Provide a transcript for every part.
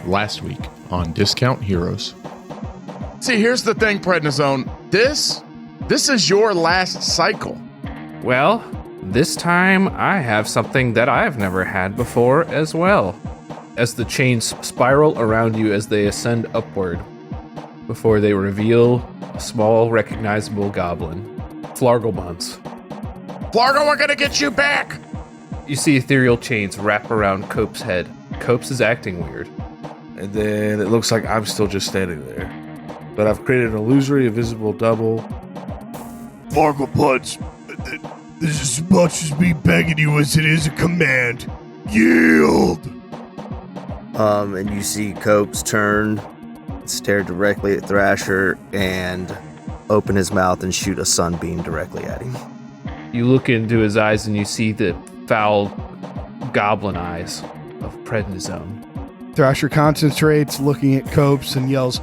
last week on Discount Heroes. See, here's the thing, Prednisone. This is your last cycle. Well, this time I have something that I've never had before as well. As the chains spiral around you as they ascend upward, before they reveal a small, recognizable goblin. Flargelbuns. Flargo, we're gonna get you back! You see ethereal chains wrap around Cope's head. Copes is acting weird. And then it looks like I'm still just standing there. But I've created an illusory, invisible double. Flargelbuns, this is as much as me begging you as it is a command. Yield! And you see Copes turn, stare directly at Thrasher, and open his mouth and shoot a sunbeam directly at him. You look into his eyes and you see the foul goblin eyes of Prednisone. Thrasher concentrates, looking at Copes, and yells,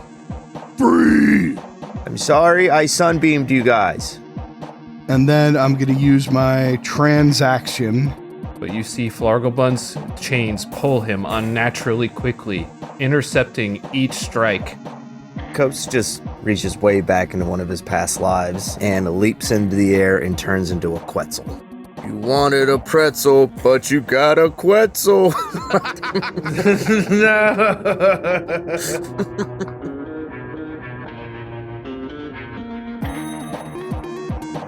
"Free!" I'm sorry I sunbeamed you guys. And then I'm going to use my transaction. But you see Flargelbun's chains pull him unnaturally quickly, intercepting each strike. Copes just reaches way back into one of his past lives and leaps into the air and turns into a Quetzal. You wanted a pretzel, but you got a Quetzal.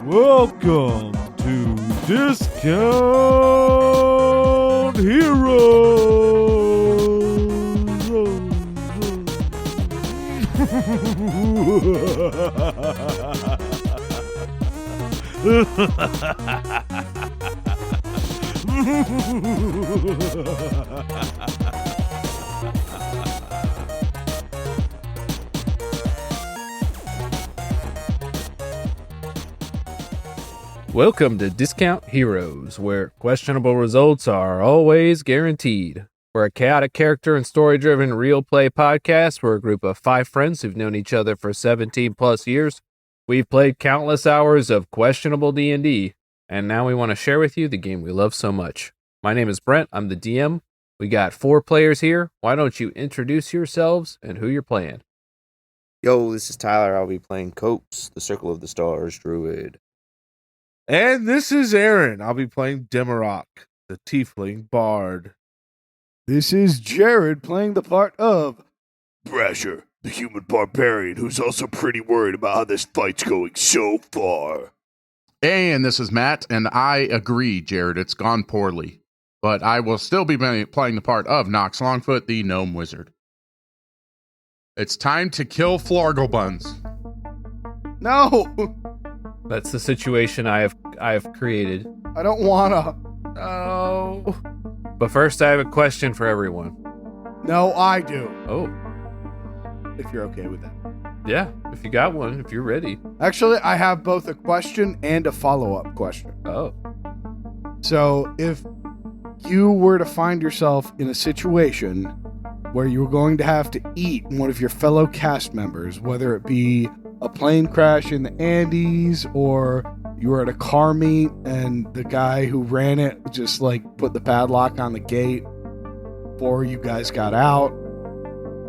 Welcome to Discount Welcome to Discount Heroes, where questionable results are always guaranteed. We're a chaotic character and story-driven real play podcast. We're a group of 5 friends who've known each other for 17 plus years. We've played countless hours of questionable D&D, and now we want to share with you the game we love so much. My name is Brent. I'm the DM. We got 4 players here. Why don't you introduce yourselves and who you're playing? Yo, this is Tyler. I'll be playing Copes, the Circle of the Stars druid. And this is Aaron. I'll be playing Demarok, the Tiefling Bard. This is Jared playing the part of Thrasher, the human barbarian who's also pretty worried about how this fight's going so far. And this is Matt, and I agree, Jared, it's gone poorly. But I will still be playing the part of Nox Longfoot, the Gnome Wizard. It's time to kill Flargelbuns. No! That's the situation I have created. I don't wanna. Oh. But first, I have a question for everyone. No, I do. Oh. If you're okay with that. Yeah, if you got one, if you're ready. Actually, I have both a question and a follow-up question. Oh. So, if you were to find yourself in a situation where you were going to have to eat one of your fellow cast members, whether it be a plane crash in the Andes, or you were at a car meet and the guy who ran it just put the padlock on the gate before you guys got out,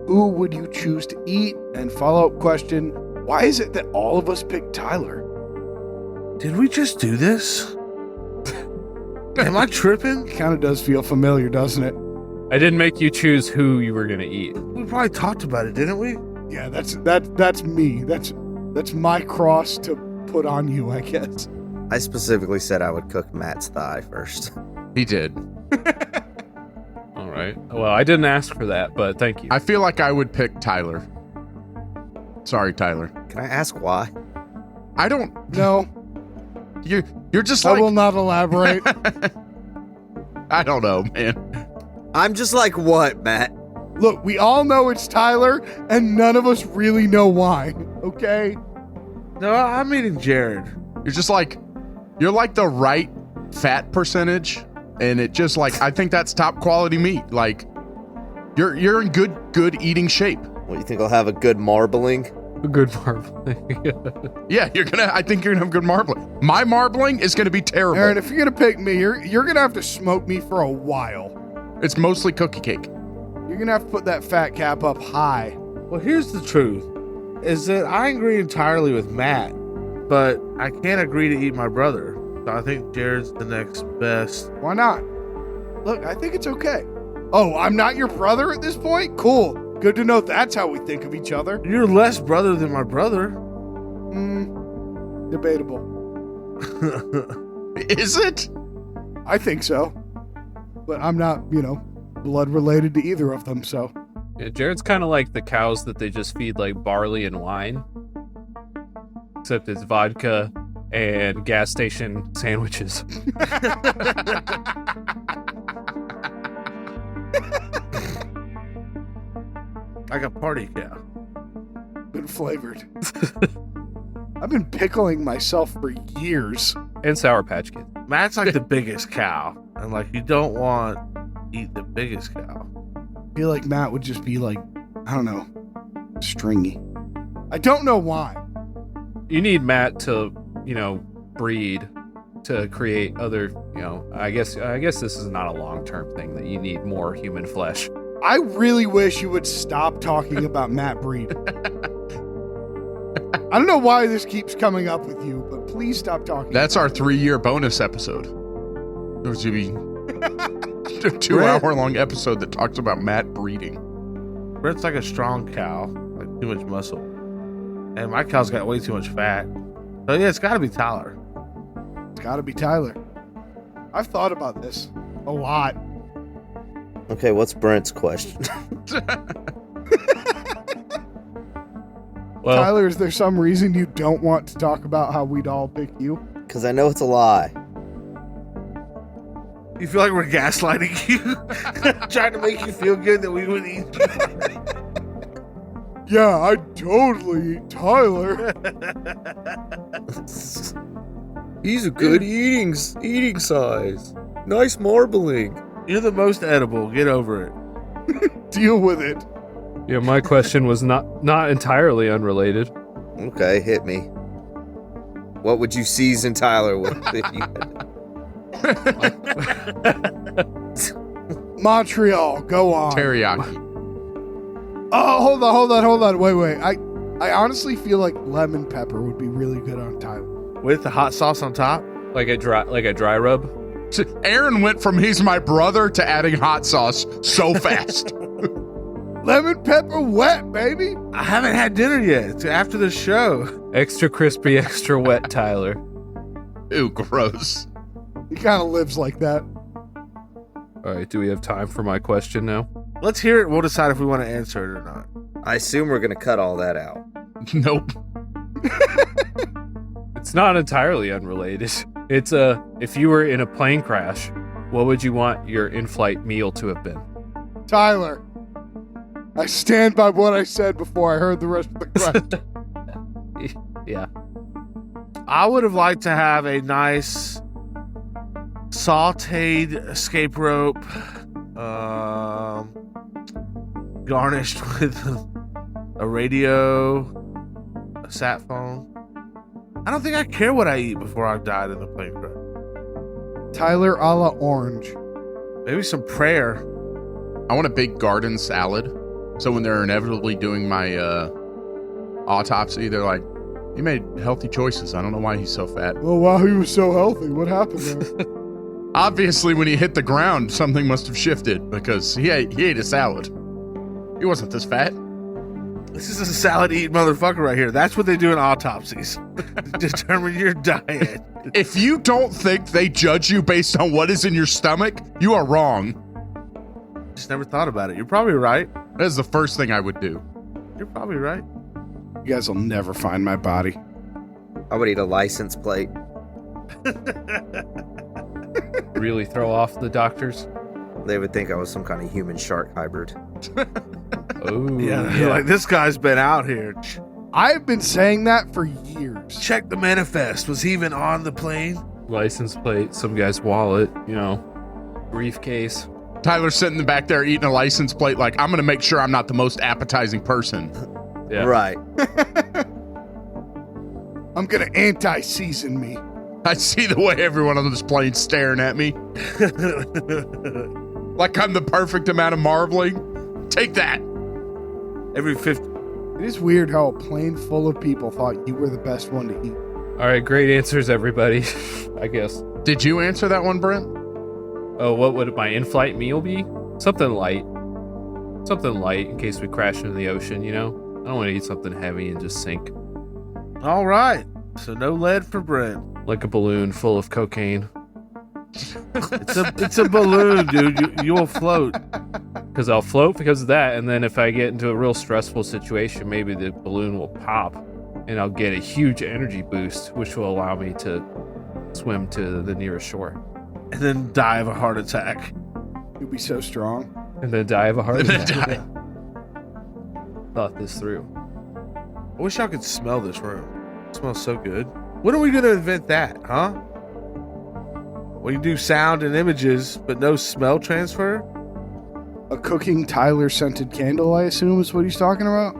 who would you choose to eat? And follow-up question, why is it that all of us picked Tyler? Did we just do this? Am I tripping? It kind of does feel familiar, doesn't it? I didn't make you choose who you were going to eat. We probably talked about it, didn't we? Yeah, that's me. That's my cross to put on you, I guess. I specifically said I would cook Matt's thigh first. He did. All right. Well, I didn't ask for that, but thank you. I feel like I would pick Tyler. Sorry, Tyler. Can I ask why? I don't... No. You're just I will not elaborate. I don't know, man. I'm just like, what, Matt? Look, we all know it's Tyler, and none of us really know why, okay? No, I'm eating Jared. You're like the right fat percentage, and it just I think that's top quality meat. You're in good eating shape. What, you think I'll have a good marbling? A good marbling. Yeah, I think you're gonna have good marbling. My marbling is gonna be terrible. Aaron, if you're gonna pick me, you're gonna have to smoke me for a while. It's mostly cookie cake. You're going to have to put that fat cap up high. Well, here's the truth, is that I agree entirely with Matt, but I can't agree to eat my brother. So I think Jared's the next best. Why not? Look, I think it's okay. Oh, I'm not your brother at this point? Cool. Good to know that's how we think of each other. You're less brother than my brother. Debatable. Is it? I think so. But I'm not, blood related to either of them, so. Yeah, Jared's kind of like the cows that they just feed like barley and wine. Except it's vodka and gas station sandwiches. Like a party cow. Been flavored. I've been pickling myself for years. And Sour Patch Kids. Matt's like the biggest cow. And like, you don't want to eat the biggest cow. I feel like Matt would just be like, I don't know, stringy. I don't know why. You need Matt to, breed to create other, I guess this is not a long-term thing that you need more human flesh. I really wish you would stop talking about Matt Breed. I don't know why this keeps coming up with you, but please stop talking. That's our 3-year bonus episode. There's going to be a 2-hour-long episode that talks about Matt breeding. Brett's like a strong cow, like too much muscle. And my cow's got way too much fat. So yeah, it's got to be Tyler. It's got to be Tyler. I've thought about this a lot. Okay, what's Brent's question? Well, Tyler, is there some reason you don't want to talk about how we'd all pick you? Because I know it's a lie. You feel like we're gaslighting you? Trying to make you feel good that we would eat you? Yeah, I'd totally eat Tyler. He's a good eating size. Nice marbling. You're the most edible. Get over it. Deal with it. yeah, my question was not entirely unrelated. Okay, hit me. What would you season Tyler with if you Montreal, go on. Teriyaki. Oh, hold on. Wait. I honestly feel like lemon pepper would be really good on Tyler. With the hot sauce on top? Like a dry rub. Aaron went from he's my brother to adding hot sauce so fast. Lemon pepper wet, baby. I haven't had dinner yet. It's after the show. Extra crispy, extra wet Tyler. Ew, gross. He kind of lives like that. All right, do we have time for my question now? Let's hear it. We'll decide if we want to answer it or not. I assume we're going to cut all that out. Nope. It's not entirely unrelated. It's if you were in a plane crash, what would you want your in-flight meal to have been? Tyler, I stand by what I said before I heard the rest of the question. Yeah. I would have liked to have a nice sauteed escape rope, garnished with a radio, a sat phone. I don't think I care what I eat before I've died in the plane crash. Tyler a la orange. Maybe some prayer. I want a big garden salad. So when they're inevitably doing my autopsy, they're like, he made healthy choices. I don't know why he's so fat. Well, wow, he was so healthy. What happened there? Obviously, when he hit the ground, something must have shifted because he ate a salad. He wasn't this fat. This is a salad-eating motherfucker right here. That's what they do in autopsies. Determine your diet. If you don't think they judge you based on what is in your stomach, you are wrong. Just never thought about it. You're probably right. That is the first thing I would do. You're probably right. You guys will never find my body. I would eat a license plate. Really throw off the doctors? They would think I was some kind of human shark hybrid. Oh, Yeah, like this guy's been out here. I've been saying that for years. Check the manifest. Was he even on the plane? License plate, some guy's wallet, briefcase. Tyler's sitting back there eating a license plate like, I'm going to make sure I'm not the most appetizing person. Yeah. Right. I'm going to anti-season me. I see the way everyone on this plane's staring at me. Like I'm the perfect amount of marbling. Take that. Every 50. It is weird how a plane full of people thought you were the best one to eat. All right, great answers, everybody. I guess. Did you answer that one, Brent? Oh, what would my in-flight meal be? Something light. Something light in case we crash into the ocean, you know? I don't want to eat something heavy and just sink. All right. So no lead for Brent. Like a balloon full of cocaine. It's a balloon, dude. You will float. Because I'll float because of that, and then if I get into a real stressful situation, maybe the balloon will pop, and I'll get a huge energy boost, which will allow me to swim to the nearest shore. And then die of a heart attack. You'll be so strong. And then die of a heart And then attack. die. Thought this through. I wish y'all could smell this room. It smells so good. When are we going to invent that, huh? Well, you do sound and images, but no smell transfer? A cooking Tyler scented candle, I assume, is what he's talking about.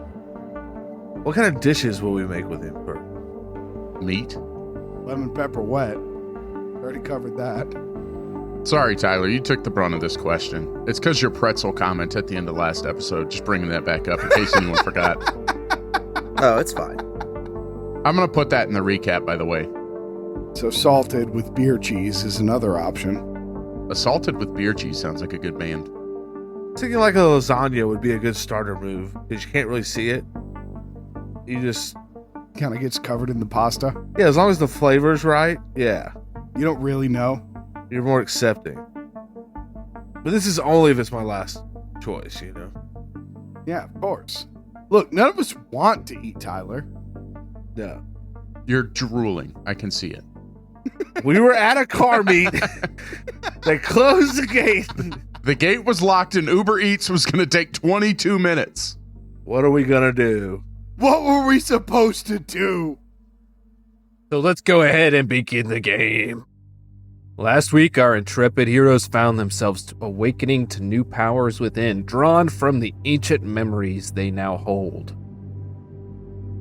What kind of dishes will we make with him? Meat. Lemon pepper wet. Already covered that. Sorry, Tyler, you took the brunt of this question. It's because your pretzel comment at the end of last episode, just bringing that back up in case anyone forgot. Oh, it's fine. I'm going to put that in the recap, by the way. So salted with beer cheese is another option. Assaulted with beer cheese sounds like a good band. Thinking like a lasagna would be a good starter move because you can't really see it. You just, Kind of gets covered in the pasta. yeah, as long as the flavor's right, yeah, You don't really know. you're more accepting. But this is only if it's my last choice, you know? Yeah, of course. Look, none of us want to eat Tyler. No. You're drooling. I can see it. We were at a car meet. They closed the gate. The gate was locked and Uber Eats was going to take 22 minutes. What are we going to do? What were we supposed to do? So let's go ahead and begin the game. Last week, our intrepid heroes found themselves awakening to new powers within, drawn from the ancient memories they now hold.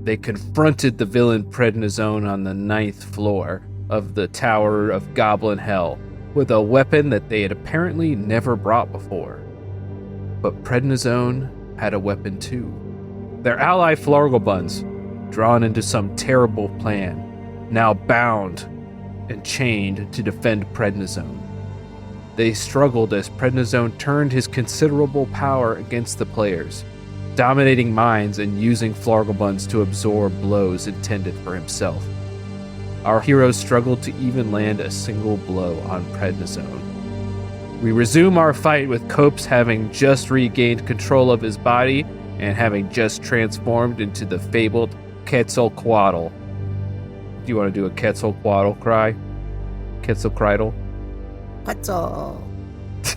They confronted the villain Prednisone on the 9th floor of the Tower of Goblin Hell with a weapon that they had apparently never brought before. But Prednisone had a weapon too. Their ally Flargelbuns, drawn into some terrible plan, now bound and chained to defend Prednisone. They struggled as Prednisone turned his considerable power against the players, dominating minds and using Flargelbuns to absorb blows intended for himself. Our heroes struggled to even land a single blow on Prednisone. We resume our fight with Copes having just regained control of his body and having just transformed into the fabled Quetzalcoatl. Do you want to do a Quetzalcoatl cry? Quetzalcoatl? Quetzal. It's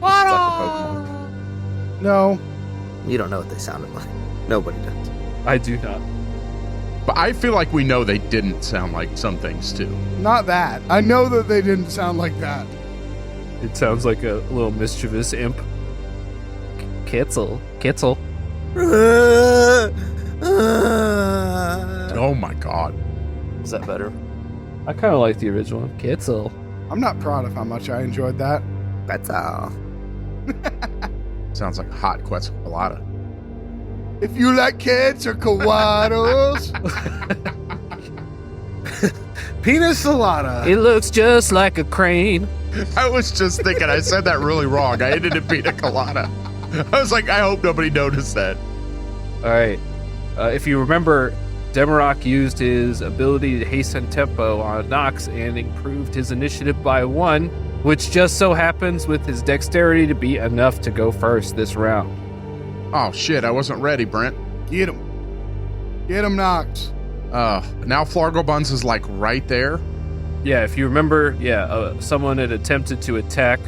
like a Pokemon. No. You don't know what they sounded like. Nobody does. I do not. But I feel like we know they didn't sound like some things too. Not that. I know that they didn't sound like that. It sounds like a little mischievous imp. Quetzal. Oh my God. Is that better? I kind of like the original one. Quetzal. I'm not proud of how much I enjoyed that. Quetzal. Sounds like hot Quetzalcoatl. If you like kids or koalas. Pina Salada. It looks just like a crane. I was just thinking I said that really wrong. I ended in pina colada. I was like, I hope nobody noticed that. All right. If you remember, Demarok used his ability to hasten tempo on Nox and improved his initiative by 1, which just so happens with his dexterity to be enough to go first this round. Oh shit, I wasn't ready, Brent. Get him. Get him, Nox. Now Flargelbuns is like right there. Yeah, if you remember, someone had attempted to attack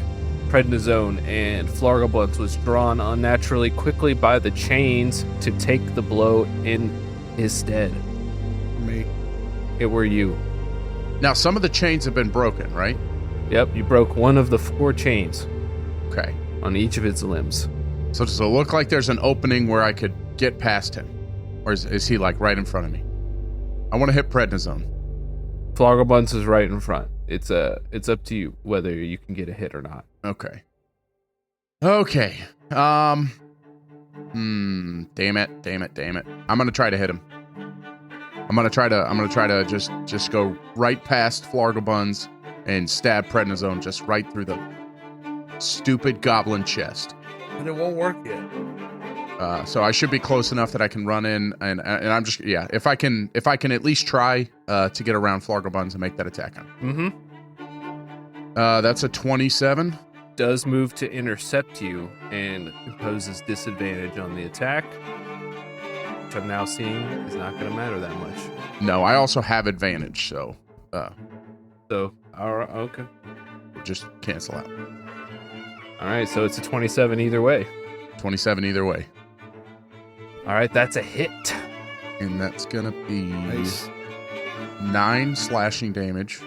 Prednisone, and Flargelbuns was drawn unnaturally quickly by the chains to take the blow in his stead. Me. It were you. Now some of the chains have been broken, right? Yep, you broke one of the 4 chains Okay. on each of his limbs. So does it look like there's an opening where I could get past him? Or is he like right in front of me? I want to hit Prednisone. Flargelbuns is right in front. It's up to you whether you can get a hit or not. Okay. Damn it. I'm gonna try to hit him. I'm gonna try to just go right past Flargelbuns and stab Prednisone just right through the stupid goblin chest. And it won't work yet. So I should be close enough that I can run in, and I'm just if I can at least try to get around Flargelbuns and make that attack on him. That's a 27. Does move to intercept you and imposes disadvantage on the attack, which I'm now seeing is not going to matter that much. No, I also have advantage, so all right, okay. we'll just cancel out. All right, so it's a 27 either way. 27 either way. All right, that's a hit. And that's going to be Nice. 8 slashing damage,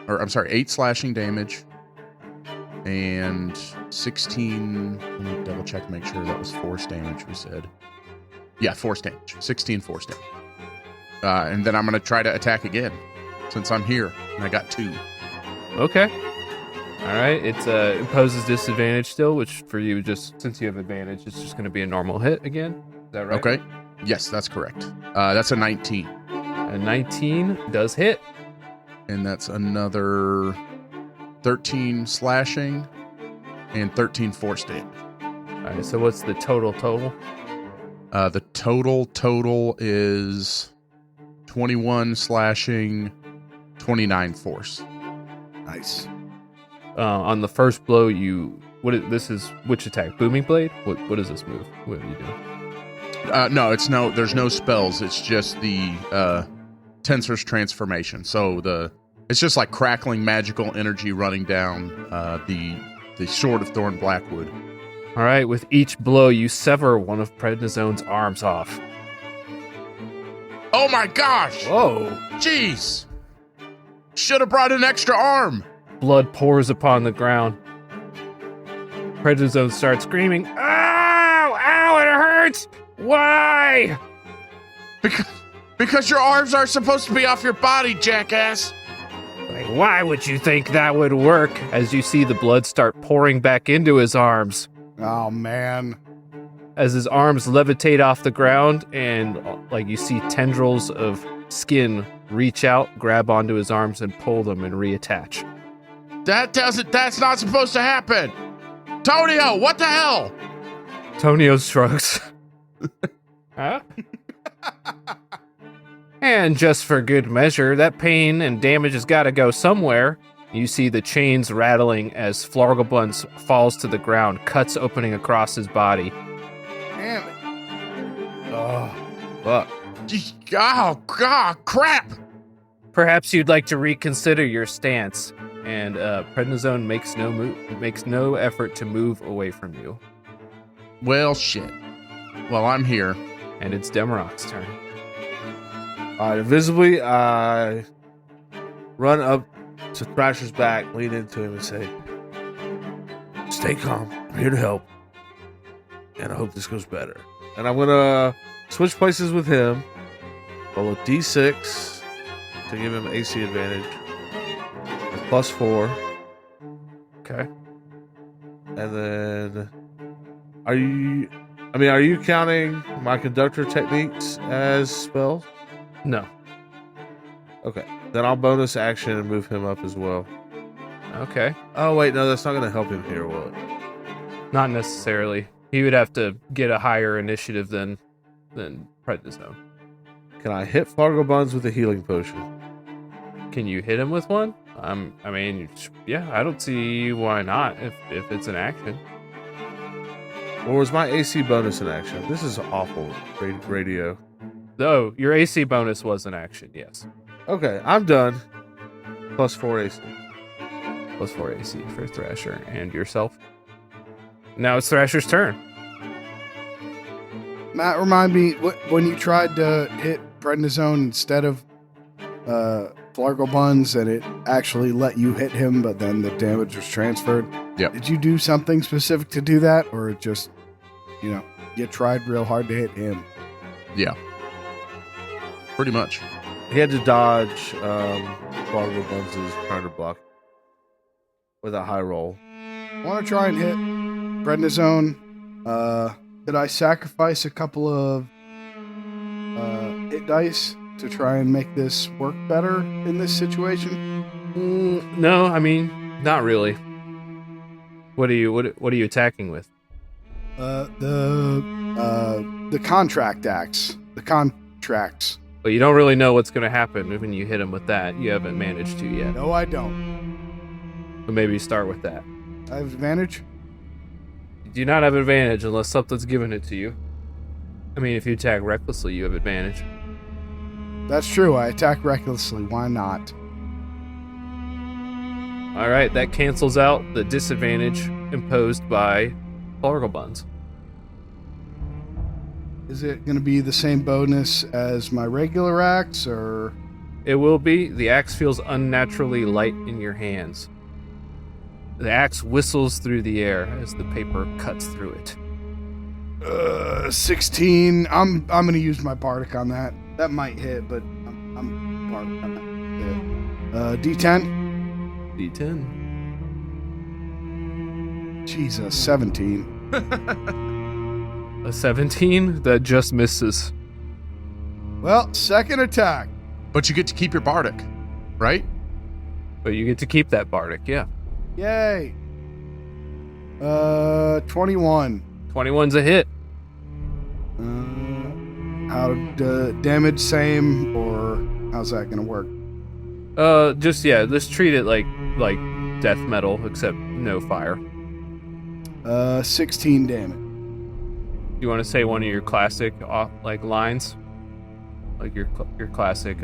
and 16. Let me double check to make sure that was force damage we said. Yeah, force damage. 16 force damage. And then I'm going to try to attack again since I'm here and I got 2. Okay. All right, it imposes disadvantage still, which for you, just since you have advantage, it's just going to be a normal hit again. Is that right? Okay. Yes, that's correct. That's a 19. A 19 does hit. And that's another 13 slashing and 13 force damage. All right, so what's the total? The total is 21 slashing, 29 force. Nice. On the first blow, which attack? Booming Blade? What is this move? What are you doing? No, there's no spells. It's just the Tensor's transformation. So it's just like crackling magical energy running down the Sword of Thorn Blackwood. All right, with each blow, you sever one of Prednisone's arms off. Oh my gosh! Whoa! Jeez! Should have brought an extra arm. Blood pours upon the ground. Prednisone starts screaming, "Ow! Ow! It hurts! Why?" Because your arms are supposed to be off your body, jackass. Like, why would you think that would work? As you see the blood start pouring back into his arms. Oh, man. As his arms levitate off the ground and like you see tendrils of skin reach out, grab onto his arms and pull them and reattach. That's not supposed to happen. Tonio, what the hell? Tonio shrugs. Huh? And just for good measure, that pain and damage has got to go somewhere. You see the chains rattling as Flargelbuns falls to the ground, cuts opening across his body. Damn it. Oh, fuck. Oh, God, crap. Perhaps you'd like to reconsider your stance. And Prednisone makes no effort to move away from you. Well, shit. Well, I'm here. And it's Demarok's turn. All right, invisibly, I run up to Thrasher's back, lean into him, and say, "Stay calm. I'm here to help. And I hope this goes better." And I'm going to switch places with him. Roll a d6 to give him AC advantage. +4. Okay. And then, are you counting my conductor techniques as spells? No. Okay. Then I'll bonus action and move him up as well. Okay. Oh, wait, no, that's not going to help him here, will it? Not necessarily. He would have to get a higher initiative than Prednisone. Can I hit Flargelbuns with a healing potion? Can you hit him with one? Yeah, I don't see why not if it's an action. Or was my AC bonus an action? This is awful radio. Though your AC bonus was an action, yes. Okay, I'm done. +4 AC. +4 AC for Thrasher and yourself. Now it's Thrasher's turn. Matt, remind me, when you tried to hit Prednisone instead of Flargelbuns and it actually let you hit him, but then the damage was transferred. Yep. Did you do something specific to do that, or just, you tried real hard to hit him? Yeah. Pretty much. He had to dodge Flargelbuns' counter block with a high roll. Want to try and hit Prednisone Did I sacrifice a couple of hit dice to try and make this work better in this situation? No, I mean, not really. What are you attacking with? The contract axe. The contracts. But you don't really know what's going to happen when you hit him with that. You haven't managed to yet. No, I don't. But maybe start with that. I have advantage? You do not have advantage unless something's given it to you. I mean, if you attack recklessly, you have advantage. That's true. I attack recklessly. Why not? All right, that cancels out the disadvantage imposed by Flargelbuns. Is it going to be the same bonus as my regular axe, or? It will be. The axe feels unnaturally light in your hands. The axe whistles through the air as the paper cuts through it. 16. I'm going to use my bardic on that. That might hit, but I'm bardic on that. D10. D10. Jesus, 17. A 17? That just misses. Well, second attack. But you get to keep your bardic, right? But you get to keep that bardic, yeah. Yay. 21. 21's a hit. How damage same, or how's that going to work? Let's treat it like death metal, except no fire. 16 damage. You want to say one of your classic lines, like your classic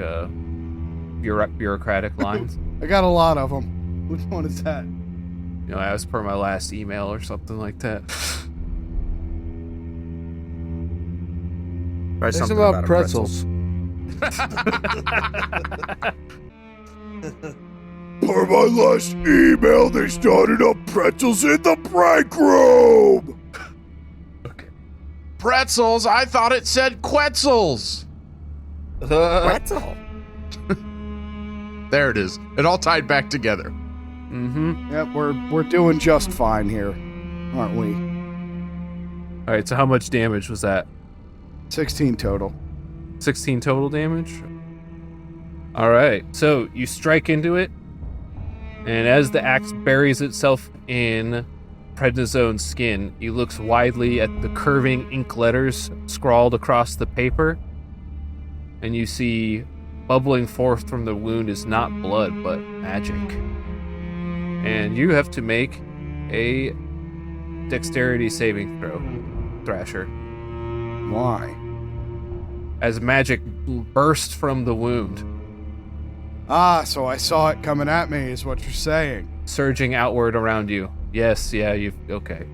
bureaucratic lines? I got a lot of them. Which one is that? You know, as per my last email or something like that. Try It's something about a pretzels. Per my last email, they started up pretzels in the break room. Pretzels? I thought it said Quetzals. Pretzel. There it is. It all tied back together. Mm-hmm. Yep, we're doing just fine here, aren't we? All right, so how much damage was that? 16 total. 16 total damage? All right, so you strike into it, and as the axe buries itself in Prednisone's skin, he looks widely at the curving ink letters scrawled across the paper, and you see bubbling forth from the wound is not blood, but magic. And you have to make a dexterity saving throw, Thrasher, Why? as magic burst from the wound, Ah, so I saw it coming at me, is what you're saying. surging outward around you. Yes, yeah, okay.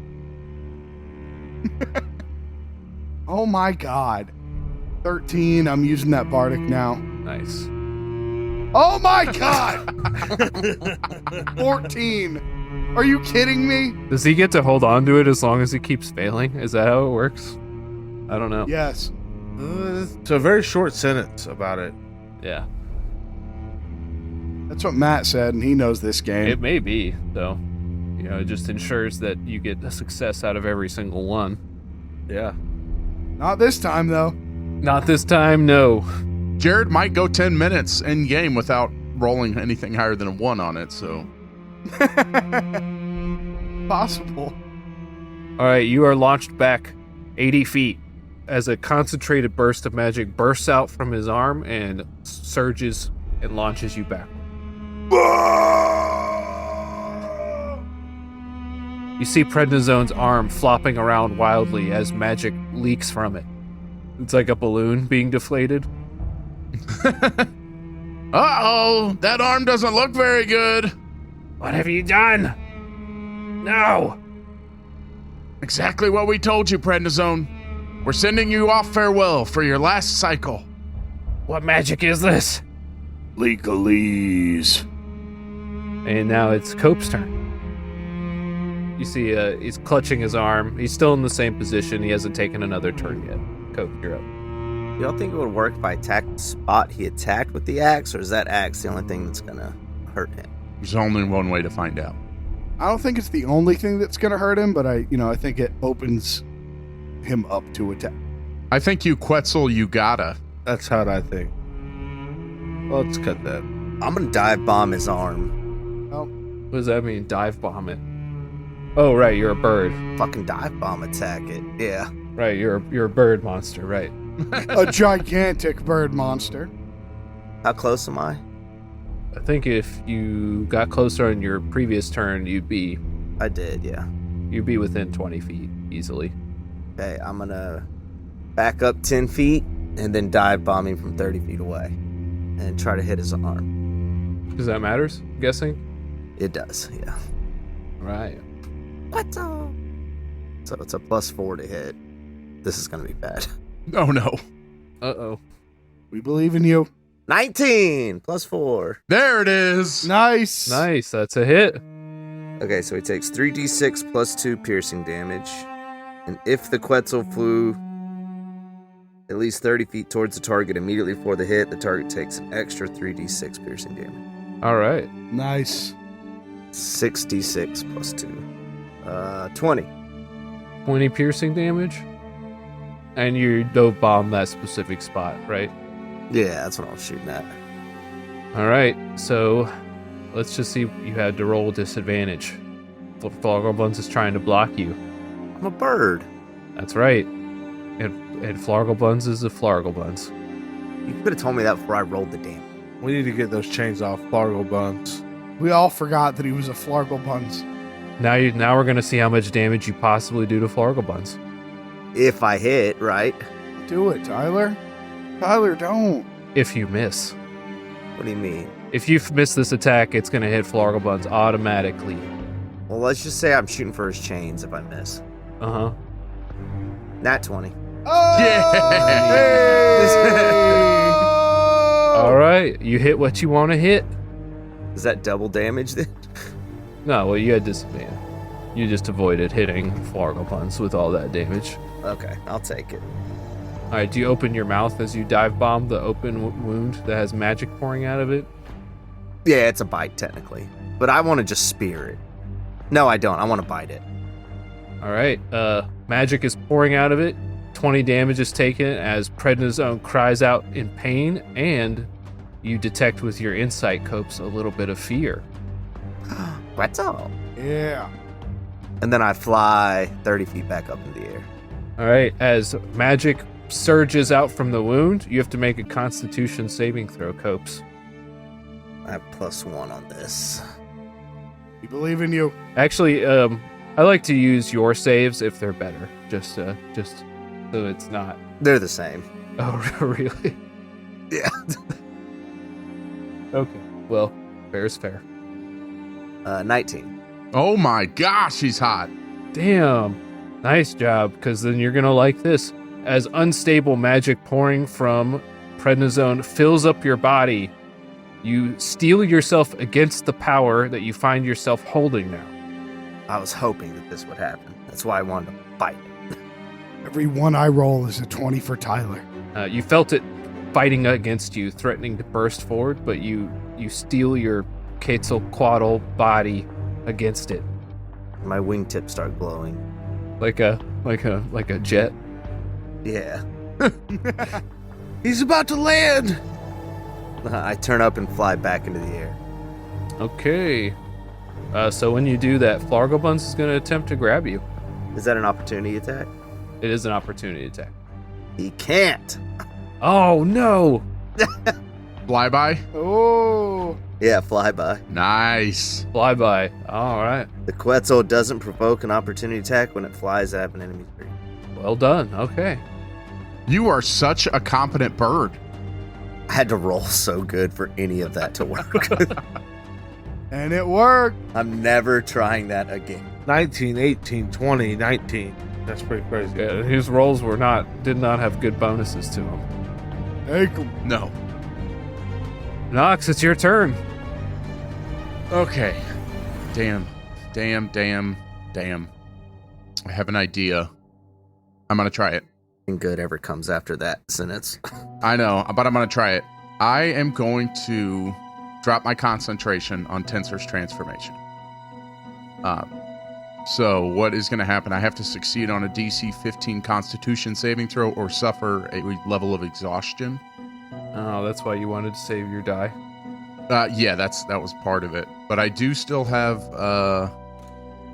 Oh my god. 13, I'm using that bardic now. Nice. Oh my god! 14. Are you kidding me? Does he get to hold on to it as long as he keeps failing? Is that how it works? I don't know. Yes. It's a very short sentence about it. Yeah. That's what Matt said, and he knows this game. It may be, though. You know, it just ensures that you get a success out of every single one. Yeah. Not this time, though. Not this time, no. Jared might go 10 minutes in game without rolling anything higher than a 1 on it, so. Possible. All right, you are launched back 80 feet as a concentrated burst of magic bursts out from his arm and surges and launches you back. You see Prednisone's arm flopping around wildly as magic leaks from it. It's like a balloon being deflated. Uh-oh, that arm doesn't look very good. What have you done? No! Exactly what we told you, Prednisone. We're sending you off farewell for your last cycle. What magic is this? Legalese. And now it's Cope's turn. You see, he's clutching his arm. He's still in the same position. He hasn't taken another turn yet. Cope, you're up. Y'all think it would work if I attacked the spot he attacked with the axe, or is that axe the only thing that's gonna hurt him? There's only one way to find out. I don't think it's the only thing that's going to hurt him, but I think it opens him up to attack. I think you Quetzal, you gotta. That's how I think. Well, let's cut that. I'm gonna dive bomb his arm. What does that mean? Dive bomb it. Oh, right. You're a bird. Fucking dive bomb attack it. Yeah. Right. You're a bird monster. Right. A gigantic bird monster. How close am I? I think if you got closer on your previous turn, you'd be I did, yeah. within 20 feet easily. Okay, I'm gonna back up 10 feet and then dive bomb him from 30 feet away and try to hit his arm. Does that matters? I'm guessing. It does, yeah. Right. What? So it's a +4 to hit. This is gonna be bad. Oh no. Uh-oh. We believe in you. 19 +4. There it is. Nice. Nice. That's a hit. Okay, so he takes 3d6 +2 piercing damage. And if the Quetzal flew at least 30 feet towards the target immediately before the hit, the target takes an extra 3d6 piercing damage. All right. Nice. 6d6 +2. 20. 20 piercing damage. And you dove bomb that specific spot, right? Yeah, that's what I was shooting at. All right. So let's just see. You had to roll disadvantage. Flargelbuns is trying to block you. I'm a bird. That's right. And Flargelbuns is a Flargelbuns. You could have told me that before I rolled the damage. We need to get those chains off Flargelbuns. We all forgot that he was a Flargelbuns. Now we're gonna see how much damage you possibly do to Flargelbuns. If I hit, right? Do it, Tyler. Tyler, don't. If you miss. What do you mean? If you miss this attack, it's gonna hit Flargelbuns automatically. Well, let's just say I'm shooting for his chains if I miss. Uh-huh. Nat 20. Oh! All right. You hit what you want to hit. Is that double damage then? No, well, you had disadvantage. You just avoided hitting Flargelbuns with all that damage. Okay, I'll take it. All right, do you open your mouth as you dive bomb the open wound that has magic pouring out of it? Yeah, it's a bite technically. But I want to just spear it. No, I don't. I want to bite it. All right, magic is pouring out of it. 20 damage is taken as Prednisone cries out in pain, and you detect with your insight copes a little bit of fear. What's up? Yeah. And then I fly 30 feet back up in the air. All right, as magic surges out from the wound, you have to make a Constitution saving throw, Copes. I have +1 on this. We believe in you. Actually, I like to use your saves if they're better, just so it's not. They're the same. Oh, really? Yeah. Okay. Well, fair is fair. 19. Oh my gosh, he's hot. Damn. Nice job, because then you're gonna like this. As unstable magic pouring from Prednisone fills up your body, you steel yourself against the power that you find yourself holding now. I was hoping that this would happen. That's why I wanted to fight it. Every one I roll is a 20 for Tyler. You felt it fighting against you, threatening to burst forward, but you steel your Quetzalcoatl body against it, My wingtips start glowing. like a jet. Yeah. He's about to land! I turn up and fly back into the air. Okay. So when you do that, Flargelbuns is going to attempt to grab you. Is that an opportunity attack? It is an opportunity attack. He can't. Oh no! Flyby. Oh. Yeah, flyby. Nice. Flyby. All right. The Quetzal doesn't provoke an opportunity attack when it flies at an enemy tree. Well done. Okay. You are such a competent bird. I had to roll so good for any of that to work. And it worked. I'm never trying that again. 19, 18, 20, 19. That's pretty crazy. Yeah, his rolls did not have good bonuses to them. Take 'em. No. Nox, it's your turn. Okay. Damn. I have an idea. I'm going to try it. Nothing good ever comes after that sentence. I know, but I'm going to try it. I am going to drop my concentration on Tensor's transformation. So what is going to happen? I have to succeed on a DC 15 Constitution saving throw or suffer a level of exhaustion. Oh, that's why you wanted to save your die. Yeah, that was part of it. But I do still have I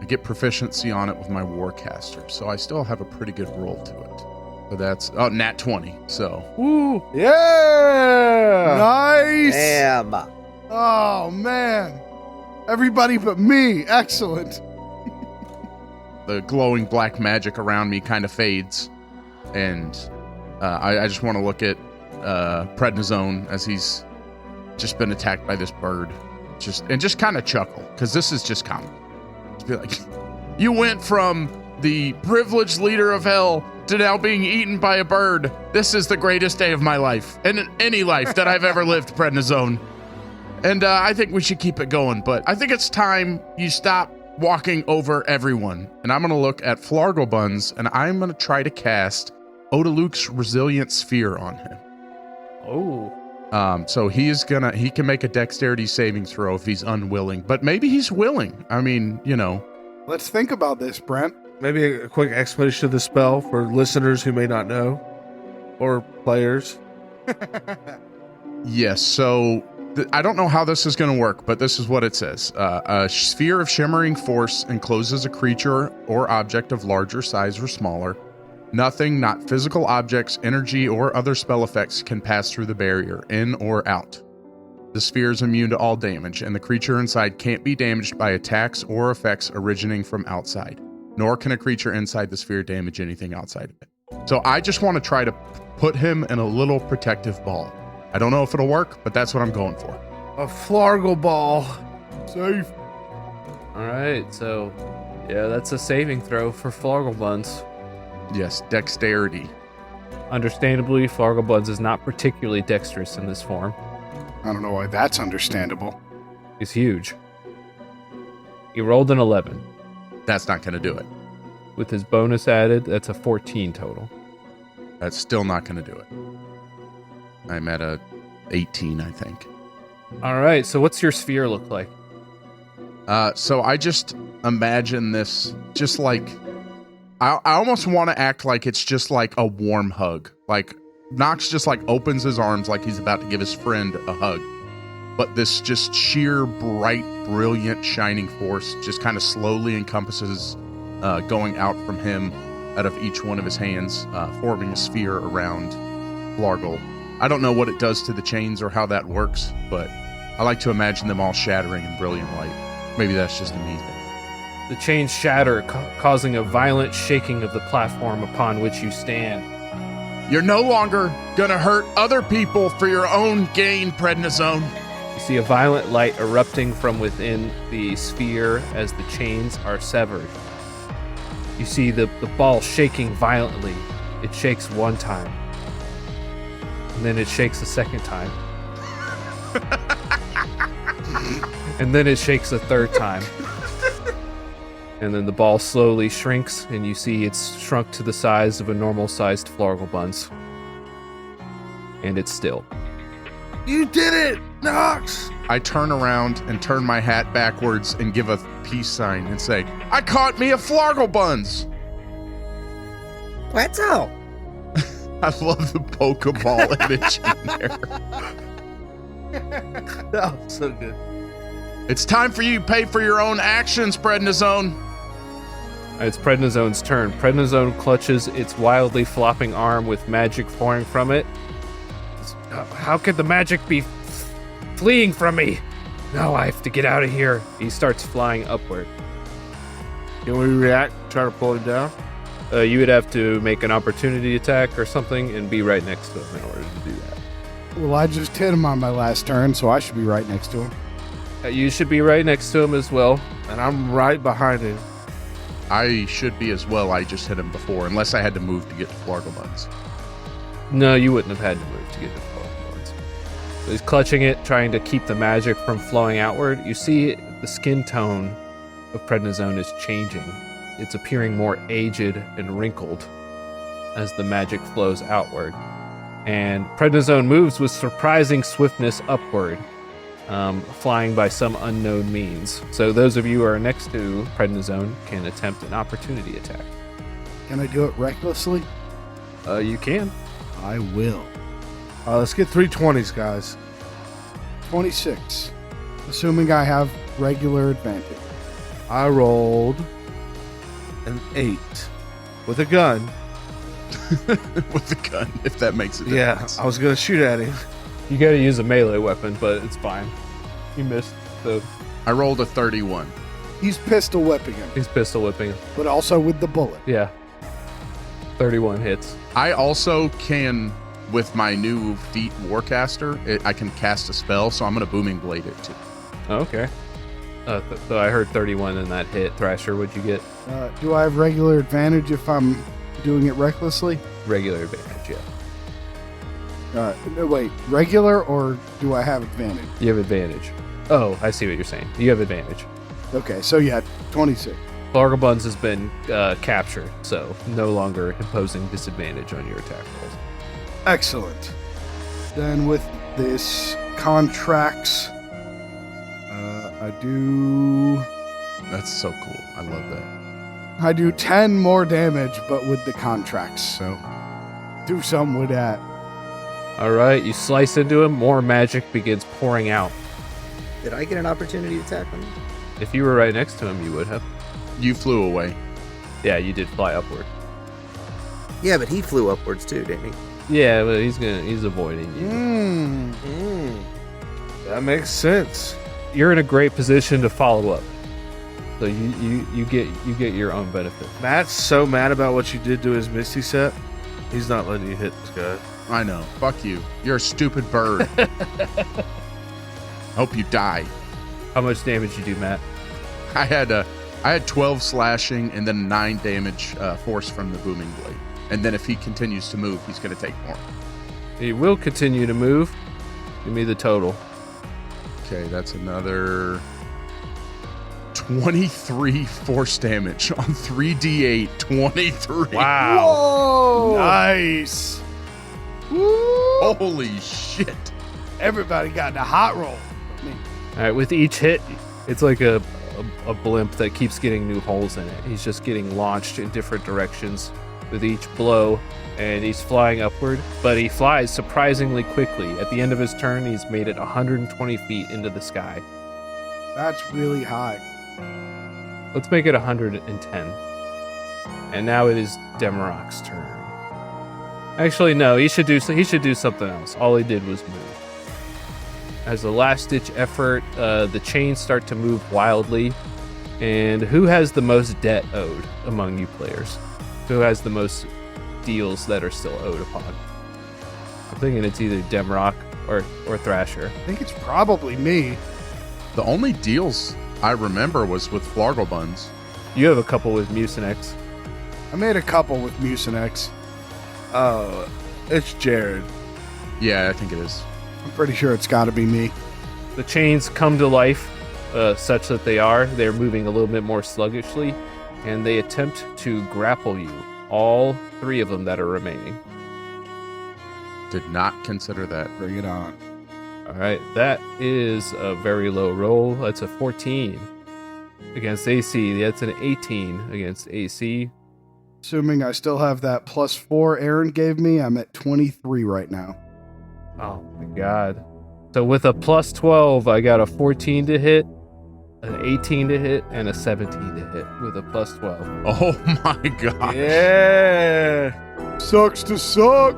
get proficiency on it with my Warcaster, so I still have a pretty good roll to it. So that's nat 20. So Woo! Yeah! Nice. Damn. Oh man, everybody but me. Excellent. the glowing black magic around me kind of fades, and I just want to look at Prednisone as he's just been attacked by this bird, just kind of chuckle, because this is just common. Just be like, you went from the privileged leader of hell to now being eaten by a bird. This is the greatest day of my life, and any life that I've ever lived, Prednisone. And I think we should keep it going, but I think it's time you stop walking over everyone. And I'm going to look at Flargelbuns, and I'm going to try to cast Odaluke's Resilient Sphere on him. Oh. So he can make a dexterity saving throw if he's unwilling, but maybe he's willing. I mean, Let's think about this, Brent. Maybe a quick explanation of the spell for listeners who may not know, or players. Yes, so I don't know how this is going to work, but this is what it says. A sphere of shimmering force encloses a creature or object of larger size or smaller. Nothing, not physical objects, energy, or other spell effects can pass through the barrier, in or out. The sphere is immune to all damage, and the creature inside can't be damaged by attacks or effects originating from outside, nor can a creature inside the sphere damage anything outside of it. So I just want to try to put him in a little protective ball. I don't know if it'll work, but that's what I'm going for. A Flargle ball. Safe. All right, so yeah, that's a saving throw for Flargelbuns. Yes, dexterity. Understandably, Flargelbuns is not particularly dexterous in this form. I don't know why that's understandable. He's huge. He rolled an 11. That's not going to do it. With his bonus added, that's a 14 total. That's still not going to do it. I'm at a 18, I think. All right, so what's your sphere look like? So I just imagine this just like... I almost want to act like it's just like a warm hug. Like, Nox just like opens his arms like he's about to give his friend a hug. But this just sheer, bright, brilliant, shining force just kind of slowly encompasses going out from him out of each one of his hands, forming a sphere around Flargle. I don't know what it does to the chains or how that works, but I like to imagine them all shattering in brilliant light. Maybe that's just a me thing. The chains shatter, causing a violent shaking of the platform upon which you stand. You're no longer gonna hurt other people for your own gain, Prednisone. You see a violent light erupting from within the sphere as the chains are severed. You see the ball shaking violently. It shakes one time. And then it shakes a second time. And then it shakes a third time. And then the ball slowly shrinks, and you see it's shrunk to the size of a normal-sized Flargelbuns. And it's still. You did it, Nox! I turn around and turn my hat backwards and give a peace sign and say, I caught me a Flargelbuns! Quetzal! I love the Pokeball image in there. Oh, so good. It's time for you to pay for your own actions, Prednisone. It's Prednisone's turn. Prednisone clutches its wildly flopping arm with magic pouring from it. How could the magic be fleeing from me? No, I have to get out of here. He starts flying upward. Can we react? Try to pull him down? You would have to make an opportunity attack or something and be right next to him in order to do that. Well, I just hit him on my last turn, so I should be right next to him. You should be right next to him as well. And I'm right behind him. I should be as well. I just hit him before, unless I had to move to get to Flargelbuns. No, you wouldn't have had to move to get to Flargelbuns. So he's clutching it, trying to keep the magic from flowing outward. You see the skin tone of Prednisone is changing. It's appearing more aged and wrinkled as the magic flows outward. And Prednisone moves with surprising swiftness upward. flying by some unknown means. So those of you who are next to Prednisone can attempt an opportunity attack. Can I do it recklessly? You can. I will. Let's get 320s, guys. 26. Assuming I have regular advantage. I rolled an 8 with a gun. With the gun, if that makes a Yeah, difference. I was going to shoot at him. You gotta use a melee weapon, but it's fine. You missed, so I rolled a 31. He's pistol whipping him, he's pistol whipping. but also with the bullet. Yeah. 31 hits. I also can, with my new feat Warcaster, I can cast a spell, so I'm going to Booming Blade it too. Oh, okay. So I heard 31 in that hit. Thrasher, what'd you get? Do I have regular advantage if I'm doing it recklessly? Regular advantage, yeah. No, wait, regular or do I have advantage? You have advantage. Oh, I see what you're saying. You have advantage. Okay, so yeah, 26. Flargelbuns has been captured, so no longer imposing disadvantage on your attack rolls. Excellent. Then with this contracts, I do That's so cool. I love that. 10 more damage, but with the contracts. So do something with that. All right, you slice into him. More magic begins pouring out. Did I get an opportunity attack on him? If you were right next to him, you would have. You flew away. Yeah, you did fly upward. Yeah, but he flew upwards too, didn't he? Yeah, but he's avoiding you. That makes sense. You're in a great position to follow up. So you get your own benefit. Matt's so mad about what you did to his Misty set. He's not letting you hit this guy. I know. Fuck you. You're a stupid bird. Hope you die. How much damage you do, Matt? I had 12 slashing and then 9 damage force from the Booming Blade. And then if he continues to move, he's going to take more. He will continue to move. Give me the total. Okay, that's another 23 force damage on 3d8. 23. Wow. Whoa! Nice. Woo! Holy shit. Everybody got the hot roll. All right, with each hit, it's like a blimp that keeps getting new holes in it. He's just getting launched in different directions with each blow, and he's flying upward, but he flies surprisingly quickly. At the end of his turn, he's made it 120 feet into the sky. That's really high. Let's make it 110. And now it is Demarok's turn. Actually, no, he should do something else. All he did was move. As a last-ditch effort, the chains start to move wildly. And who has the most debt owed among you players? Who has the most deals that are still owed upon? I'm thinking it's either Demarok or Thrasher. I think it's probably me. The only deals I remember was with Flargelbuns. You have a couple with Mucinex. I made a couple with Mucinex. Oh, it's Jared. Yeah, I think it is. I'm pretty sure it's got to be me. The chains come to life such that they're moving a little bit more sluggishly, and they attempt to grapple you. All 3 of them that are remaining. Did not consider that. Bring it on. All right, that is a very low roll. That's a 14 against AC. That's an 18 against AC. Assuming I still have that +4 Aaron gave me, I'm at 23 right now. Oh my god. So with a +12, I got a 14 to hit, an 18 to hit, and a 17 to hit with a +12. Oh my god. Yeah. Sucks to suck.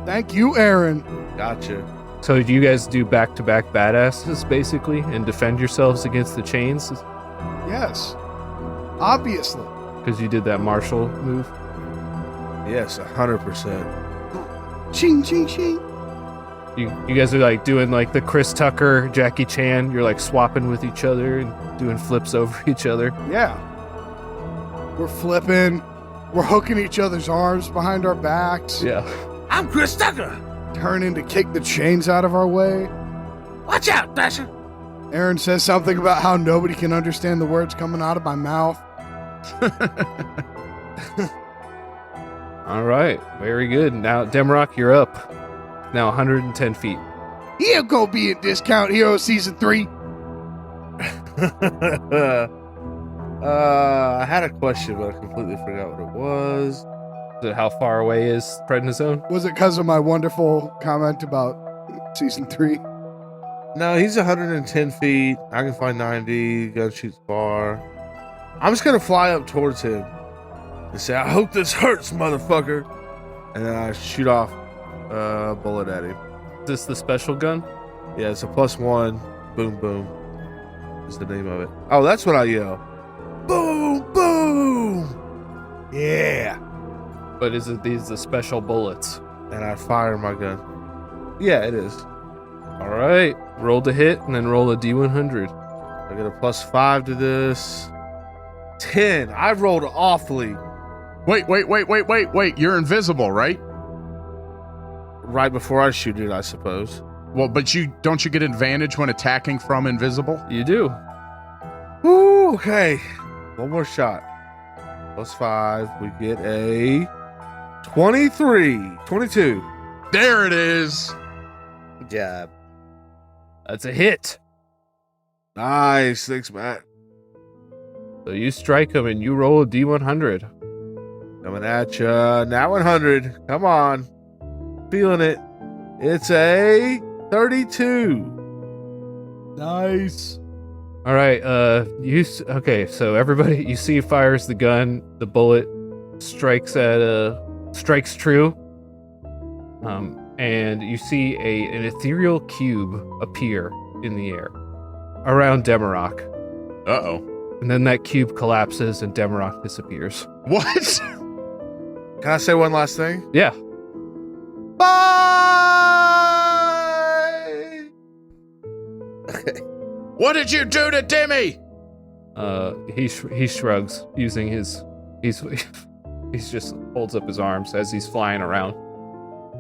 Thank you, Aaron. Gotcha. So do you guys do back-to-back badasses, basically, and defend yourselves against the chains? Yes. Obviously. Because you did that martial move? Yes, 100%. Ching, ching, ching. You guys are like doing like the Chris Tucker, Jackie Chan. You're like swapping with each other and doing flips over each other. Yeah. We're flipping. We're hooking each other's arms behind our backs. Yeah. I'm Chris Tucker. Turning to kick the chains out of our way. Watch out, Dasher. Aaron says something about how nobody can understand the words coming out of my mouth. All right. Very good. Now, Demarok, you're up. Now 110 feet. He ain't gonna be in Discount Hero Season 3. I had a question, but I completely forgot what it was. How far away is Prednisone? Was it because of my wonderful comment about Season 3? No, he's 110 feet. I can find 90. Gun shoots far. I'm just gonna fly up towards him and say, "I hope this hurts, motherfucker," and then I shoot off a bullet at him. Is this the special gun? Yeah, it's a +1. Boom, boom. Is the name of it. Oh, that's what I yell. Boom, boom. Yeah. But is it these the special bullets? And I fire my gun. Yeah, it is. All right. Roll to hit and then roll a D100. I get a +5 to this. 10. I rolled awfully. Wait. You're invisible, right? Right before I shoot it, I suppose. Well, but don't you get advantage when attacking from invisible? You do. Woo, okay. One more shot. +5. We get a 22. There it is. Good job. That's a hit. Nice. Thanks, Matt. So you strike him and you roll a D100. Coming at ya. Now 100. Come on. Feeling it. It's a 32. Nice. All right. Okay. So everybody, you see, fires the gun. The bullet strikes true. And you see an ethereal cube appear in the air around Demarok. Uh-oh. And then that cube collapses and Demarok disappears. What? Can I say one last thing? Yeah. Bye! What did you do to Demi? He shrugs using his he's just holds up his arms as he's flying around.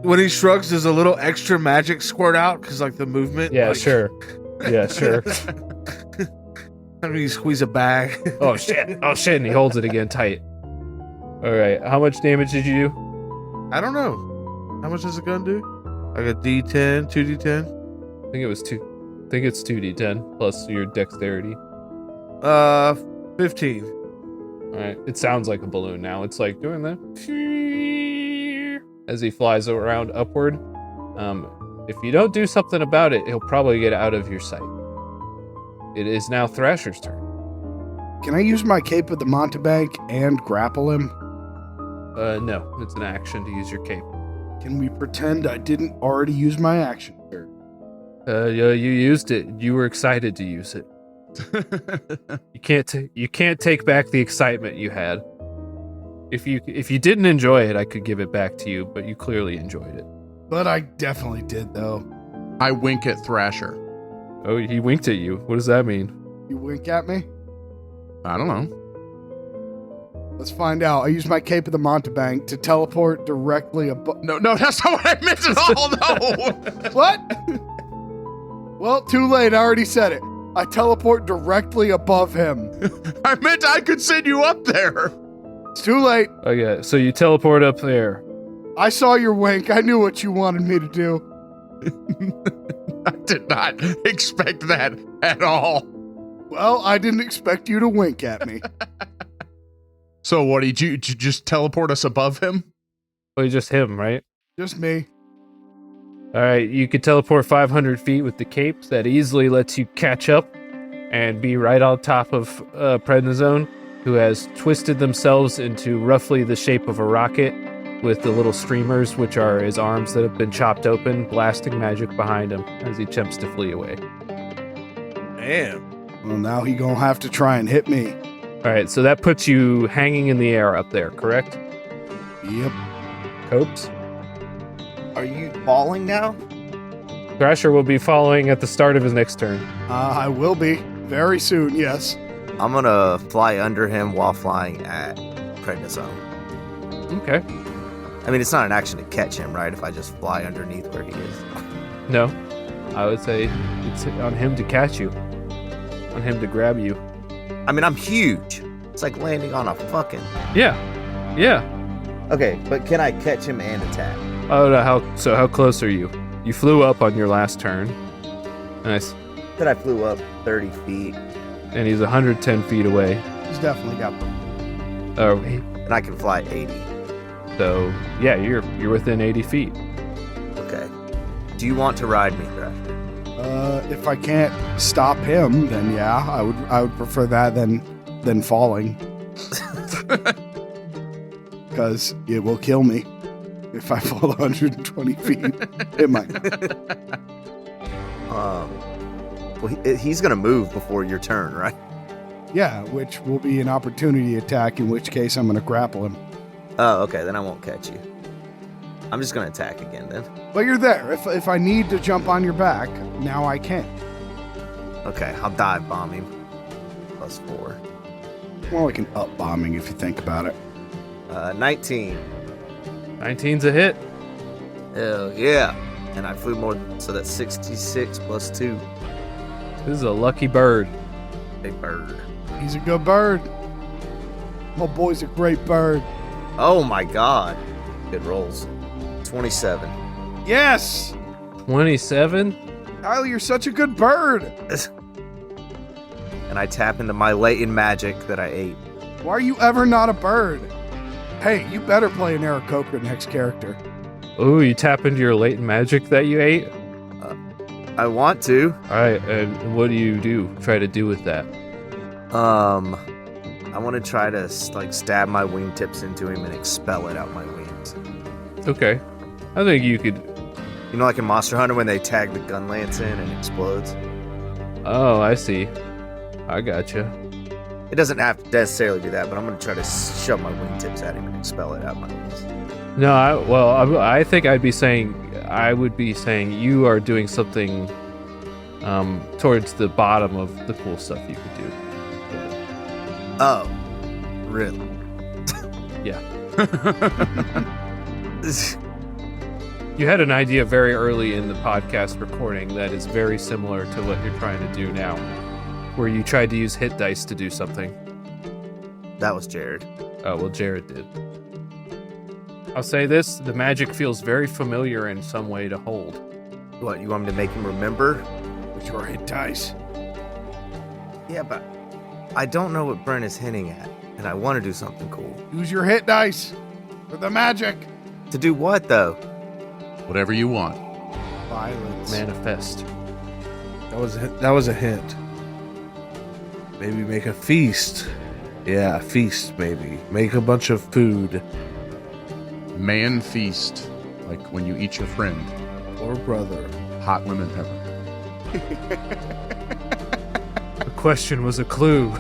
When he shrugs, does a little extra magic squirt out? Because, like, the movement? Yeah, like... sure. Yeah, sure. I mean, you squeeze a bag. Oh shit! And he holds it again tight. All right, how much damage did you do? I don't know. How much does the gun do? Like a D10, 2D10? I think it was 2. I think it's 2d10 plus your dexterity. 15. All right, it sounds like a balloon now. It's like doing that as he flies around upward. If you don't do something about it, he'll probably get out of your sight. It is now Thrasher's turn. Can I use my Cape of the Montebank and grapple him? No, it's an action to use your cape. Can we pretend I didn't already use my action? Yeah, you used it. You were excited to use it. You can't take back the excitement you had. If you didn't enjoy it, I could give it back to you, but you clearly enjoyed it. But I definitely did, though. I wink at Thrasher. Oh, he winked at you. What does that mean? You wink at me? I don't know. Let's find out. I used my Cape of the Montebank to teleport directly above. No, that's not what I meant at all. No. What? Well, too late. I already said it. I teleport directly above him. I meant I could send you up there. It's too late. Okay, so you teleport up there. I saw your wink. I knew what you wanted me to do. I did not expect that at all. Well, I didn't expect you to wink at me. So what, did you just teleport us above him? Well, just him, right? Just me. All right, you could teleport 500 feet with the capes. That easily lets you catch up and be right on top of Prednisone, who has twisted themselves into roughly the shape of a rocket with the little streamers, which are his arms that have been chopped open, blasting magic behind him as he attempts to flee away. Damn. Well, now he gonna have to try and hit me. All right, so that puts you hanging in the air up there, correct? Yep. Copes? Are you falling now? Thrasher will be following at the start of his next turn. I will be. Very soon, yes. I'm gonna fly under him while flying at Prednisone. Okay. I mean, it's not an action to catch him, right? If I just fly underneath where he is. No. I would say it's on him to catch you. On him to grab you. I mean, I'm huge. It's like landing on a fucking... Yeah. Yeah. Okay, but can I catch him and attack? Oh, no, how close are you? You flew up on your last turn. Nice. Then I flew up 30 feet. And he's 110 feet away. He's definitely got the. Oh, And I can fly 80. so yeah, you're within 80 feet. Okay. Do you want to ride me, Thrasher? If I can't stop him, then yeah, I would prefer that than falling. Because it will kill me if I fall 120 feet. It might not. Well, he's gonna move before your turn, right? Yeah, which will be an opportunity attack, in which case I'm going to grapple him. Oh, okay. Then I won't catch you. I'm just gonna attack again then. But you're there. If I need to jump on your back, now I can. Okay, I'll dive bomb him. +4. More like an up bombing if you think about it. 19. 19's a hit. Hell yeah. And I flew more, so that's 66 +2. This is a lucky bird. Big bird. He's a good bird. My boy's a great bird. Oh my god. Good rolls. 27. Yes! 27? Kyle, you're such a good bird. And I tap into my latent magic that I ate. Why are you ever not a bird? Hey, you better play an Aarakocra next character. Ooh, you tap into your latent magic that you ate? I want to. Alright, and what do you try to do with that? I want to try to stab my wingtips into him and expel it out my wings. Okay. I think you could... You know, like in Monster Hunter when they tag the gun lance in and it explodes? Oh, I see. I gotcha. It doesn't have to necessarily do that, but I'm going to try to shove my wingtips at him and expel it out my wings. No, I think I would be saying you are doing something towards the bottom of the cool stuff you could do. Oh, really? Yeah. You had an idea very early in the podcast recording that is very similar to what you're trying to do now, where you tried to use hit dice to do something. That was Jared. Oh, well, Jared did. I'll say this, the magic feels very familiar in some way to hold. What, you want me to make him remember? With your hit dice. Yeah, but I don't know what Brent is hinting at, and I want to do something cool. Use your hit dice for the magic. To do what, though? Whatever you want. Violence. Manifest. That was a hint. Maybe make a feast. Yeah, feast, maybe. Make a bunch of food. Man feast. Like when you eat your friend. Or brother. Hot lemon pepper. The question was a clue.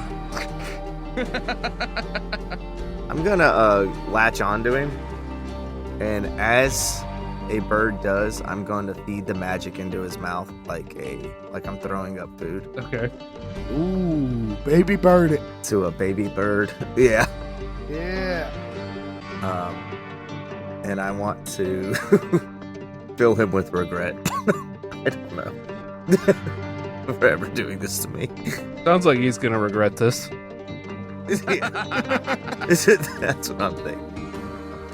I'm gonna latch onto him, and as a bird does, I'm going to feed the magic into his mouth like I'm throwing up food Okay. Ooh, baby bird. to a baby bird. Yeah. Yeah. And I want to fill him with regret. I don't know. For ever doing this to me. Sounds like he's gonna regret this. Yeah. That's what I'm thinking.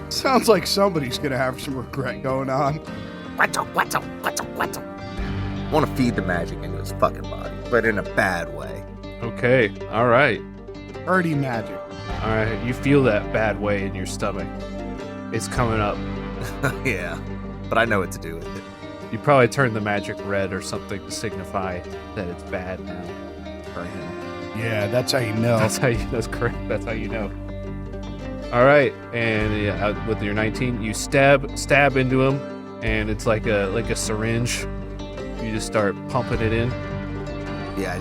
Sounds like somebody's gonna have some regret going on. I want to feed the magic into his fucking body, but in a bad way. Okay. All right. Birdie magic. All right. You feel that bad way in your stomach. It's coming up. Yeah, but I know what to do with it. You probably turn the magic red or something to signify that it's bad now for him. Yeah, that's how you know. That's correct. That's how you know. All right, and yeah, with your 19, you stab into him, and it's like a syringe. You just start pumping it in. Yeah,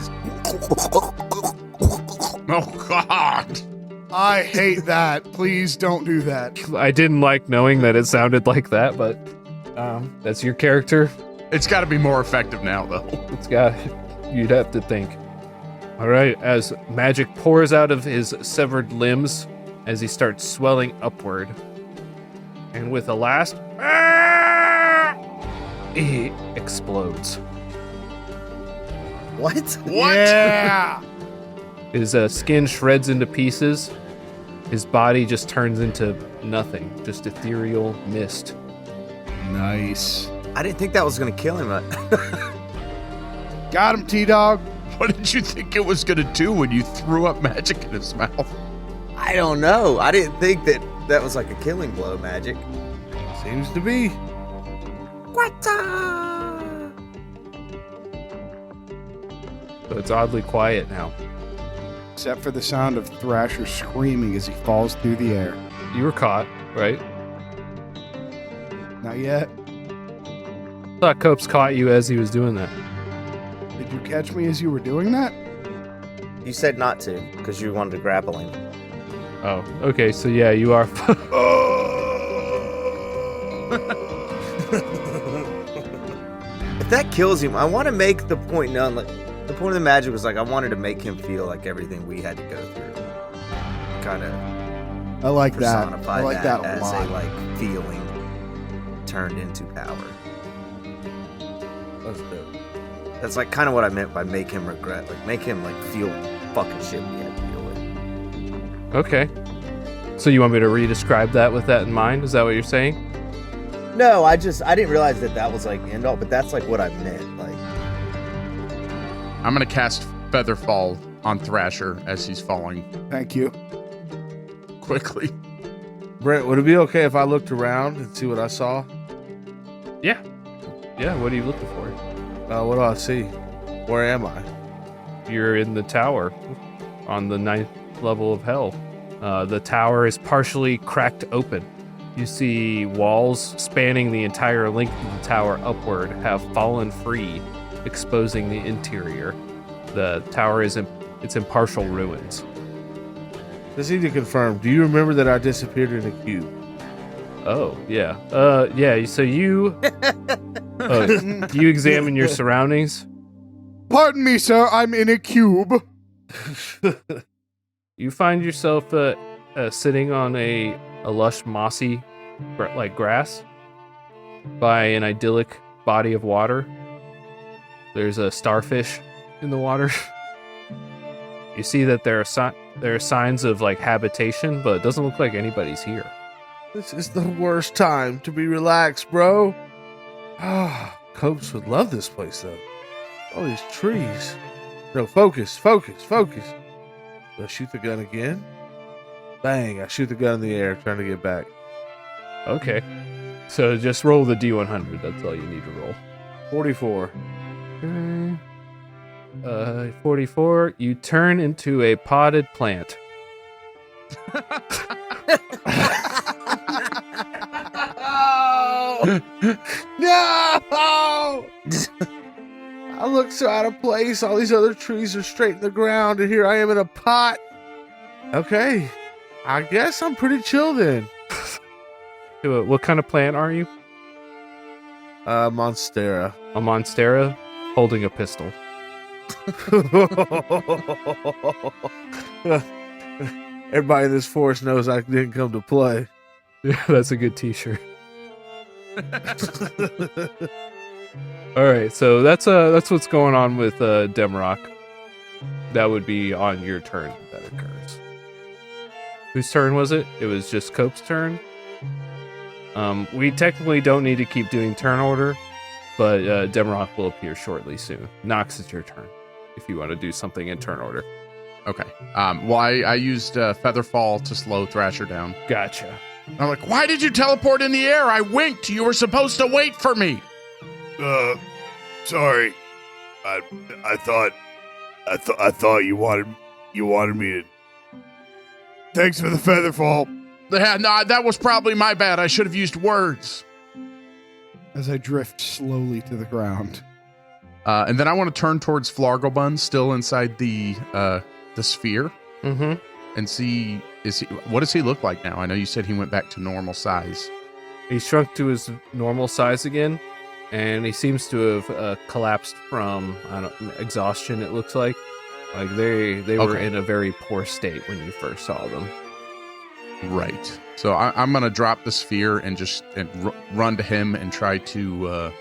Oh, God. I hate that. Please don't do that. I didn't like knowing that it sounded like that, but that's your character. It's got to be more effective now, though. You'd have to think. All right, as magic pours out of his severed limbs, as he starts swelling upward, and with a last, he explodes. what? What? Yeah. His skin shreds into pieces. His body just turns into nothing, just ethereal mist. Nice. I didn't think that was going to kill him. Got him, T-Dog. What did you think it was going to do when you threw up magic in his mouth? I don't know. I didn't think that was like a killing blow magic. Seems to be. So it's oddly quiet now. Except for the sound of Thrasher screaming as he falls through the air. You were caught, right? Not yet. I thought Copes caught you as he was doing that. Did you catch me as you were doing that? You said not to because you wanted to grapple him. Oh, okay. So yeah, you are. If that kills him, I want to make the point known. Like, the point of the magic was like I wanted to make him feel like everything we had to go through. Kind of. I like that. Personify I like that a as lot. a like feeling turned into power. That's dope. That's like kind of what I meant by make him regret, like make him like feel fucking shit we had to deal with. Okay. So you want me to re-describe that with that in mind? Is that what you're saying? No, I didn't realize that was like end all, but that's like what I meant. Like, I'm going to cast Featherfall on Thrasher as he's falling Thank you. quickly. Brent, would it be okay if I looked around and see what I saw? Yeah. Yeah. What are you looking for? What do I see? Where am I? You're in the tower on the 9th level of hell. The tower is partially cracked open. You see walls spanning the entire length of the tower upward have fallen free, exposing the interior. The tower is in partial ruins. Just need to confirm. Do you remember that I disappeared in a cube? Oh, yeah. Yeah, so you you examine your surroundings. Pardon me, sir. I'm in a cube. You find yourself sitting on a lush, mossy, like grass by an idyllic body of water. There's a starfish in the water. You see that there are signs of like habitation, but it doesn't look like anybody's here. This is the worst time to be relaxed, bro. Ah, Copes would love this place, though. All these trees. No, focus. Do I shoot the gun again? Bang, I shoot the gun in the air, trying to get back. Okay. So just roll the D100. That's all you need to roll. 44. Okay. 44. You turn into a potted plant. No! I look so out of place. All these other trees are straight in the ground, and here I am in a pot. Okay. I guess I'm pretty chill then. What kind of plant are you? Monstera. A Monstera holding a pistol. Everybody in this forest knows I didn't come to play. Yeah, that's a good t-shirt. All right, so that's what's going on with Demrock. That would be on your turn that occurs. Whose turn was it? It was just Cope's turn. We technically don't need to keep doing turn order, but Demrock will appear shortly soon. Nox, it's your turn if you want to do something in turn order. Okay. Well, I used Featherfall to slow Thrasher down. Gotcha. I'm like, why did you teleport in the air? I winked. You were supposed to wait for me. Sorry. I thought you wanted me to. Thanks for the Featherfall. Yeah, no, that was probably my bad. I should have used words. As I drift slowly to the ground. And then I want to turn towards Flargelbuns, still inside the sphere, Mm-hmm. and see what does he look like now? I know you said he went back to normal size. He shrunk to his normal size again, and he seems to have collapsed from exhaustion. It looks like they were Okay. in a very poor state when you first saw them. Right. So I'm gonna drop the sphere and just run to him and try to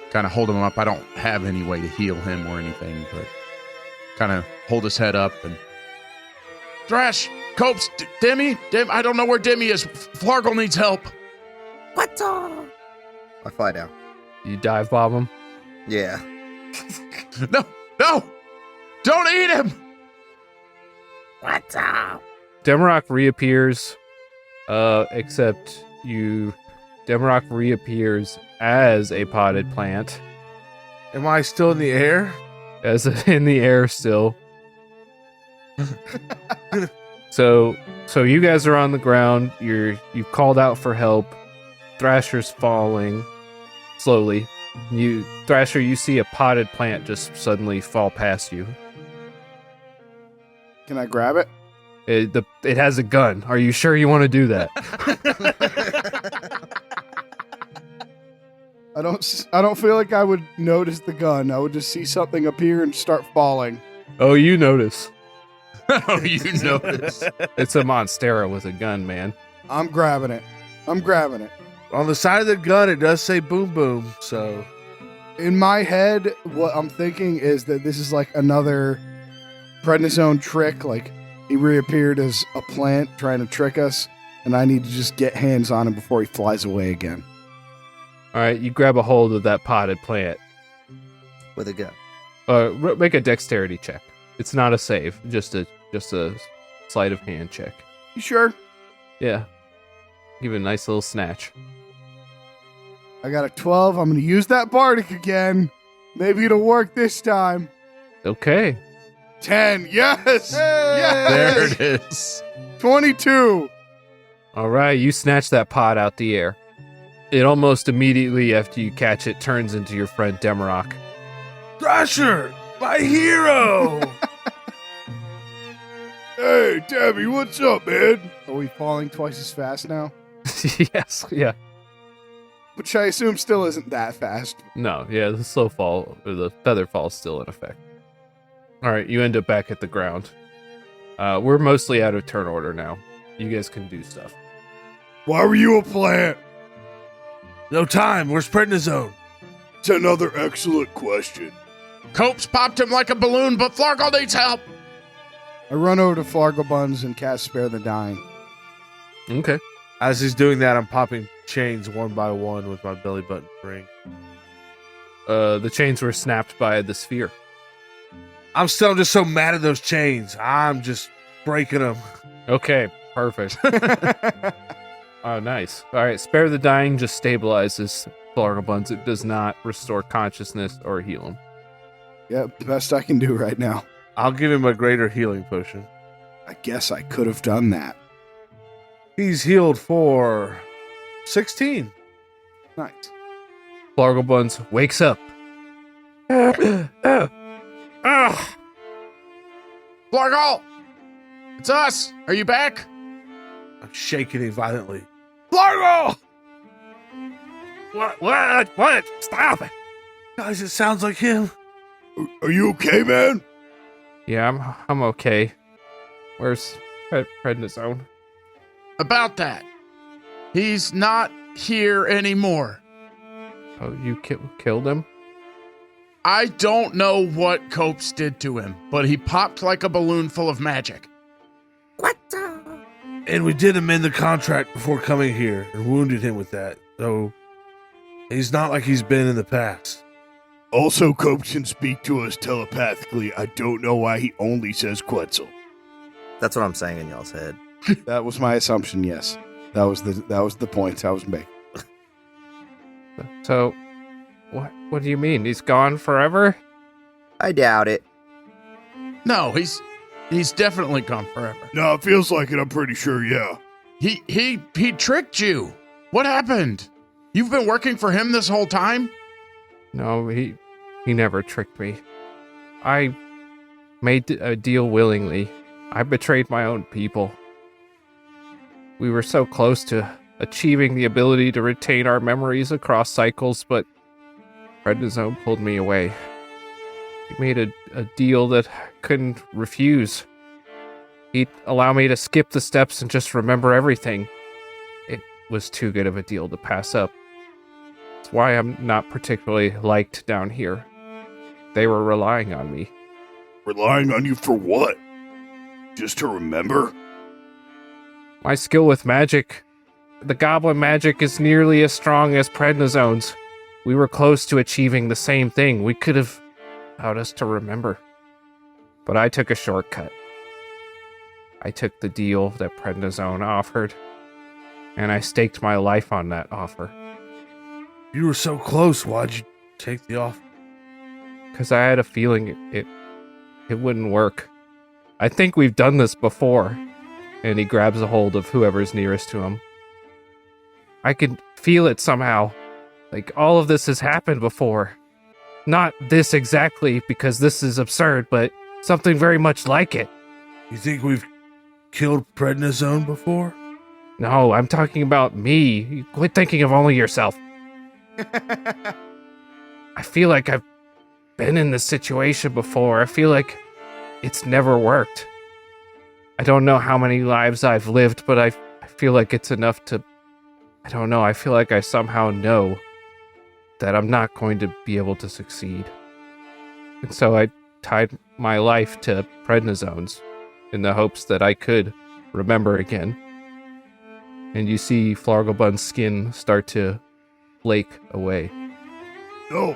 kind of hold him up. I don't have any way to heal him or anything, but kind of hold his head up and Thrash, Copes, Demi, I don't know where Demi is. Flargle needs help. What? I fly down. You dive bomb him? Yeah. No! Don't eat him! What's up? Demarok reappears, except Demarok reappears as a potted plant, Am I still in the air? as in the air still. So you guys are on the ground. You've called out for help. Thrasher's falling slowly. Thrasher, you see a potted plant just suddenly fall past you. Can I grab it? It has a gun. Are you sure you want to do that? I don't feel like I would notice the gun. I would just see something appear and start falling. Oh, you notice. Oh, you notice. It's a Monstera with a gun, man. I'm grabbing it. On the side of the gun, it does say boom boom, so... In my head, what I'm thinking is that this is like another Prednisone trick. Like, he reappeared as a plant trying to trick us, and I need to just get hands on him before he flies away again. All right, you grab a hold of that potted plant. With a gun. Make a dexterity check. It's not a save, just a sleight of hand check. You sure? Yeah. Give it a nice little snatch. I got a 12. I'm going to use that Bardic again. Maybe it'll work this time. Okay. 10. Yes. There Yes. it is. 22. All right, you snatch that pot out the air. It almost immediately after you catch it turns into your friend Demarok. Thrasher! My hero! Hey, Debbie, what's up, man? Are we falling twice as fast now? Yes, yeah. Which I assume still isn't that fast. No, yeah, the slow fall, or the feather fall is still in effect. All right, you end up back at the ground. We're mostly out of turn order now. You guys can do stuff. Why were you a plant? No time, where's Prednisone? It's another excellent question. Cope's popped him like a balloon, but Flargle needs help. I run over to Flargelbuns and cast Spare the Dying. Okay. As he's doing that, I'm popping chains one by one with my belly button ring. The chains were snapped by the sphere. I'm just so mad at those chains. I'm just breaking them. Okay, perfect. Oh, nice. All right, Spare the Dying just stabilizes Flargelbuns. It does not restore consciousness or heal him. Yep, best I can do right now. I'll give him a greater healing potion. I guess I could have done that. He's healed for 16. Nice. Flargelbuns wakes up. Flargle! It's us! Are you back? I'm shaking him violently. Flargle! What? Stop it! Guys, it sounds like him. Are you okay, man? Yeah, I'm okay. Where's Prednisone? About that. He's not here anymore. Oh, you killed him? I don't know what Copes did to him, but he popped like a balloon full of magic. And we did amend the contract before coming here and wounded him with that. So he's not like he's been in the past. Also, Cope can speak to us telepathically. I don't know why he only says Quetzal. That's what I'm saying in y'all's head. That was my assumption, yes. That was the point I was making. So, what do you mean? He's gone forever? I doubt it. No, he's definitely gone forever. No, it feels like it. I'm pretty sure, yeah. He tricked you. What happened? You've been working for him this whole time? No, he never tricked me. I made a deal willingly. I betrayed my own people. We were so close to achieving the ability to retain our memories across cycles, but Prednisone pulled me away. He made a deal that I couldn't refuse. He'd allow me to skip the steps and just remember everything. It was too good of a deal to pass up. That's why I'm not particularly liked down here. They were relying on me. Relying on you for what? Just to remember? My skill with magic, the goblin magic, is nearly as strong as Prednisone's. We were close to achieving the same thing. We could have allowed us to remember. But I took a shortcut. I took the deal that Prednisone offered, and I staked my life on that offer. You were so close. Why'd you take the offer? Because I had a feeling it wouldn't work. I think we've done this before. And he grabs a hold of whoever's nearest to him. I could feel it somehow. Like all of this has happened before. Not this exactly, because this is absurd, but something very much like it. You think we've killed Prednisone before? No, I'm talking about me. You quit thinking of only yourself. I feel like I've been in this situation before. I feel like it's never worked. I don't know how many lives I've lived, but I feel like it's enough to... I don't know, I feel like I somehow know that I'm not going to be able to succeed. And so I tied my life to Prednisone's in the hopes that I could remember again. And you see Flargelbun's skin start to flake away. No.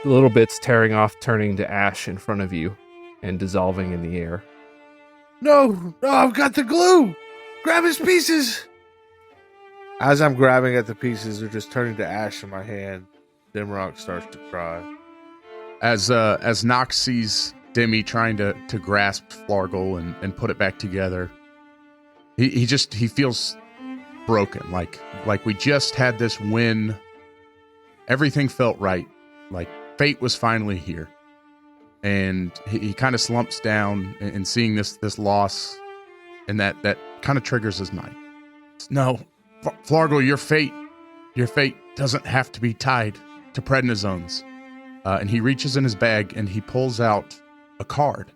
The little bits tearing off, turning to ash in front of you and dissolving in the air. No, I've got the glue. Grab his pieces. As I'm grabbing at the pieces, they're just turning to ash in my hand. Dimrock starts to cry. As Nox sees Demi trying to grasp Flargel and put it back together, he feels broken. Like we just had this win. Everything felt right. Like fate was finally here. And he kind of slumps down and seeing this loss, and that kind of triggers his mind. No, Flargel, your fate doesn't have to be tied to Prednisone's. And he reaches in his bag and he pulls out a card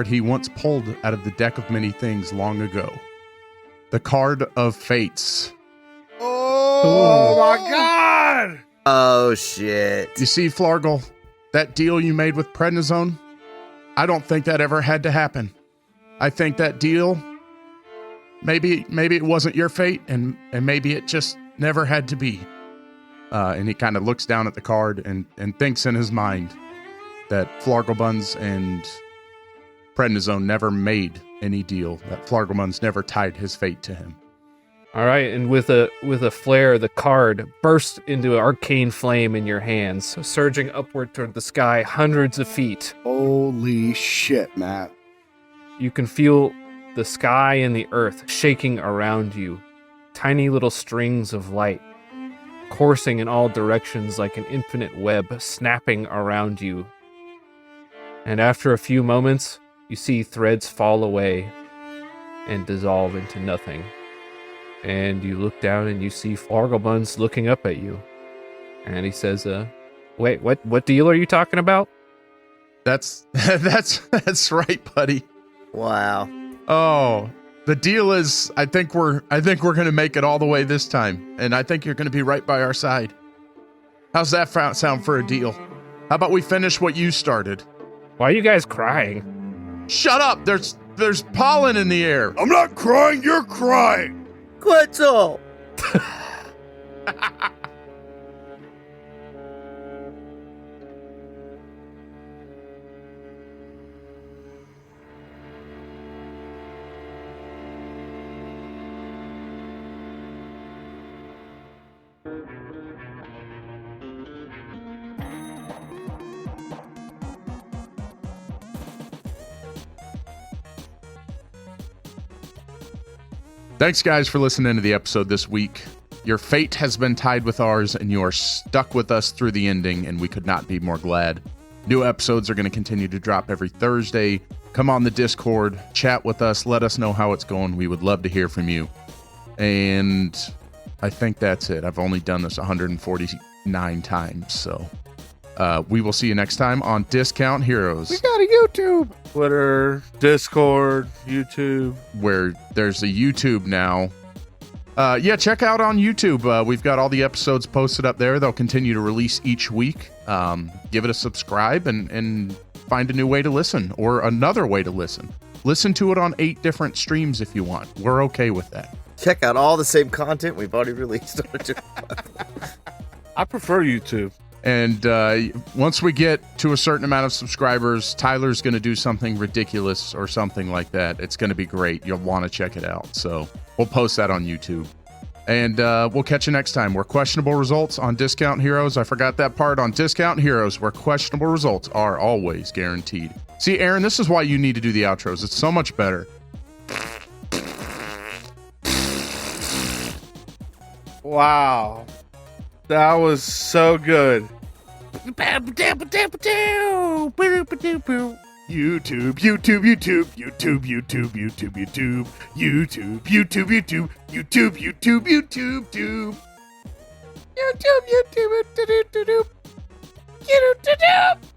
he once pulled out of the deck of many things long ago. The card of fates. Oh my God! Oh shit! You see, Flargel, that deal you made with Prednisone, I don't think that ever had to happen. I think that deal, maybe it wasn't your fate, and maybe it just never had to be. And he kind of looks down at the card and thinks in his mind that Flargelbuns and Prednisone never made any deal, that Flargelbuns never tied his fate to him. All right, and with a flare, the card bursts into an arcane flame in your hands, surging upward toward the sky hundreds of feet. Holy shit, Matt. You can feel the sky and the earth shaking around you, tiny little strings of light, coursing in all directions like an infinite web snapping around you. And after a few moments, you see threads fall away and dissolve into nothing. And you look down and you see Flargelbuns looking up at you. And he says, wait, what deal are you talking about? That's right, buddy. Wow. Oh, the deal is, I think we're going to make it all the way this time. And I think you're going to be right by our side. How's that sound for a deal? How about we finish what you started? Why are you guys crying? Shut up! There's pollen in the air. I'm not crying, you're crying. Quetzal! Thanks, guys, for listening to the episode this week. Your fate has been tied with ours, and you are stuck with us through the ending, and we could not be more glad. New episodes are going to continue to drop every Thursday. Come on the Discord, chat with us, let us know how it's going. We would love to hear from you. And I think that's it. I've only done this 149 times, so we will see you next time on Discount Heroes. We got a YouTube. Twitter, Discord, YouTube. Where there's a YouTube now. Yeah, check out on YouTube. We've got all the episodes posted up there. They'll continue to release each week. Give it a subscribe and find a new way to listen or another way to listen. Listen to it on 8 different streams if you want. We're okay with that. Check out all the same content we've already released on our I prefer YouTube. And once we get to a certain amount of subscribers, Tyler's going to do something ridiculous or something like that. It's going to be great. You'll want to check it out. So we'll post that on YouTube. And we'll catch you next time. Where questionable results on Discount Heroes. I forgot that part on Discount Heroes, where questionable results are always guaranteed. See, Aaron, this is why you need to do the outros. It's so much better. Wow. That was so good. YouTube, YouTube, YouTube, YouTube, YouTube, YouTube, YouTube, YouTube, YouTube, YouTube, YouTube, YouTube, YouTube, YouTube, YouTube, YouTube, YouTube, YouTube, YouTube, YouTube.